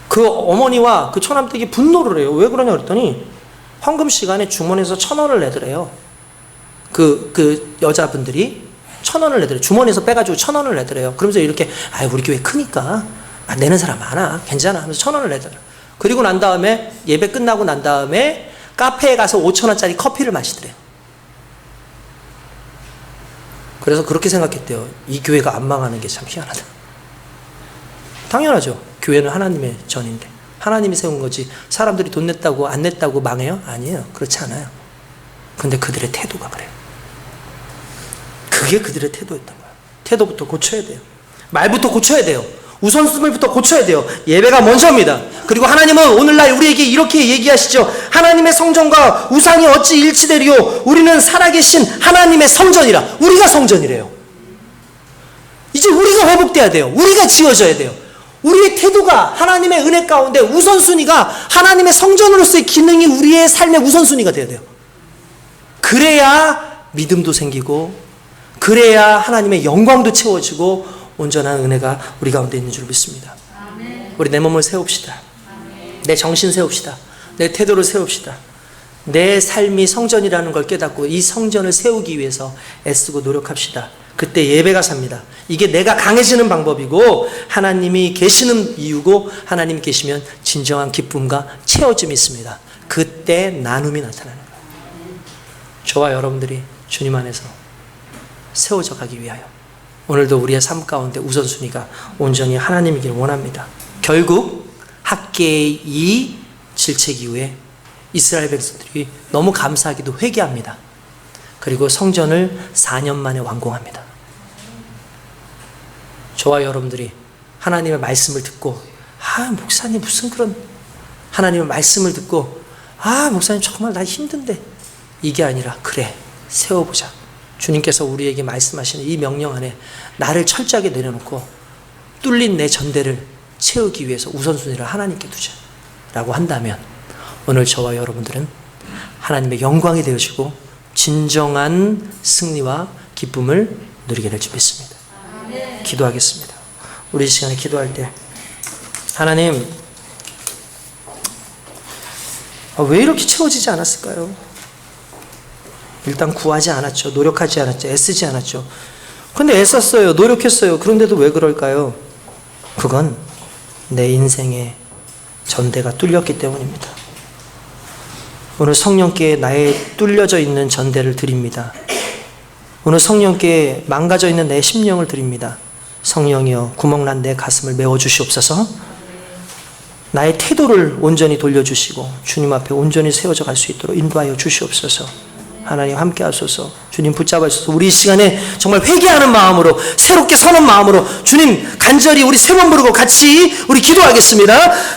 그 어머니와 그 처남댁이 분노를 해요. 왜 그러냐 그랬더니 헌금 시간에 주머니에서 1,000원을 내더래요. 그 여자분들이 1,000원을 내더래요. 주머니에서 빼가지고 1,000원을 내더래요. 그러면서 이렇게, 우리 교회 크니까 내는 사람 많아, 괜찮아 하면서 1,000원을 내더래요. 그리고 난 다음에 예배 끝나고 난 다음에 카페에 가서 5,000원짜리 커피를 마시더래요. 그래서 그렇게 생각했대요. 이 교회가 안 망하는 게 참 희한하다. 당연하죠. 교회는 하나님의 전인데 하나님이 세운 거지 사람들이 돈 냈다고 안 냈다고 망해요? 아니에요. 그렇지 않아요. 근데 그들의 태도가 그래요. 그게 그들의 태도였던 거예요. 태도부터 고쳐야 돼요. 말부터 고쳐야 돼요. 우선순위부터 고쳐야 돼요. 예배가 먼저입니다. 그리고 하나님은 오늘날 우리에게 이렇게 얘기하시죠. 하나님의 성전과 우상이 어찌 일치되리요? 우리는 살아계신 하나님의 성전이라. 우리가 성전이래요. 이제 우리가 회복돼야 돼요. 우리가 지어져야 돼요. 우리의 태도가 하나님의 은혜 가운데 우선순위가 하나님의 성전으로서의 기능이 우리의 삶의 우선순위가 돼야 돼요. 그래야 믿음도 생기고 그래야 하나님의 영광도 채워지고 온전한 은혜가 우리 가운데 있는 줄 믿습니다. 우리 내 몸을 세웁시다. 내 정신 세웁시다. 내 태도를 세웁시다. 내 삶이 성전이라는 걸 깨닫고 이 성전을 세우기 위해서 애쓰고 노력합시다. 그때 예배가 삽니다. 이게 내가 강해지는 방법이고 하나님이 계시는 이유고 하나님 계시면 진정한 기쁨과 채워짐이 있습니다. 그때 나눔이 나타나는 거예요. 저와 여러분들이 주님 안에서 세워져 가기 위하여 오늘도 우리의 삶 가운데 우선순위가 온전히 하나님이길 원합니다. 결국 학계의 이 질책 이후에 이스라엘 백성들이 너무 감사하게도 회개합니다. 그리고 성전을 4년 만에 완공합니다. 저와 여러분들이 하나님의 말씀을 듣고 목사님 무슨 그런 하나님의 말씀을 듣고 목사님 정말 나 힘든데 이게 아니라 그래 세워보자. 주님께서 우리에게 말씀하시는 이 명령 안에 나를 철저하게 내려놓고 뚫린 내 전대를 채우기 위해서 우선순위를 하나님께 두자 라고 한다면 오늘 저와 여러분들은 하나님의 영광이 되어지고 진정한 승리와 기쁨을 누리게 될 줄 믿습니다. 기도하겠습니다. 우리 이 시간에 기도할 때 하나님 왜 이렇게 채워지지 않았을까요? 일단 구하지 않았죠. 노력하지 않았죠. 애쓰지 않았죠. 근데 애썼어요. 노력했어요. 그런데도 왜 그럴까요? 그건 내 인생의 전대가 뚫렸기 때문입니다. 오늘 성령께 나의 뚫려져 있는 전대를 드립니다. 오늘 성령께 망가져 있는 내 심령을 드립니다. 성령이여 구멍난 내 가슴을 메워주시옵소서. 나의 태도를 온전히 돌려주시고 주님 앞에 온전히 세워져 갈 수 있도록 인도하여 주시옵소서. 하나님 함께 하소서. 주님 붙잡아 주소서. 우리 이 시간에 정말 회개하는 마음으로 새롭게 서는 마음으로 주님 간절히 우리 세 번 부르고 같이 우리 기도하겠습니다.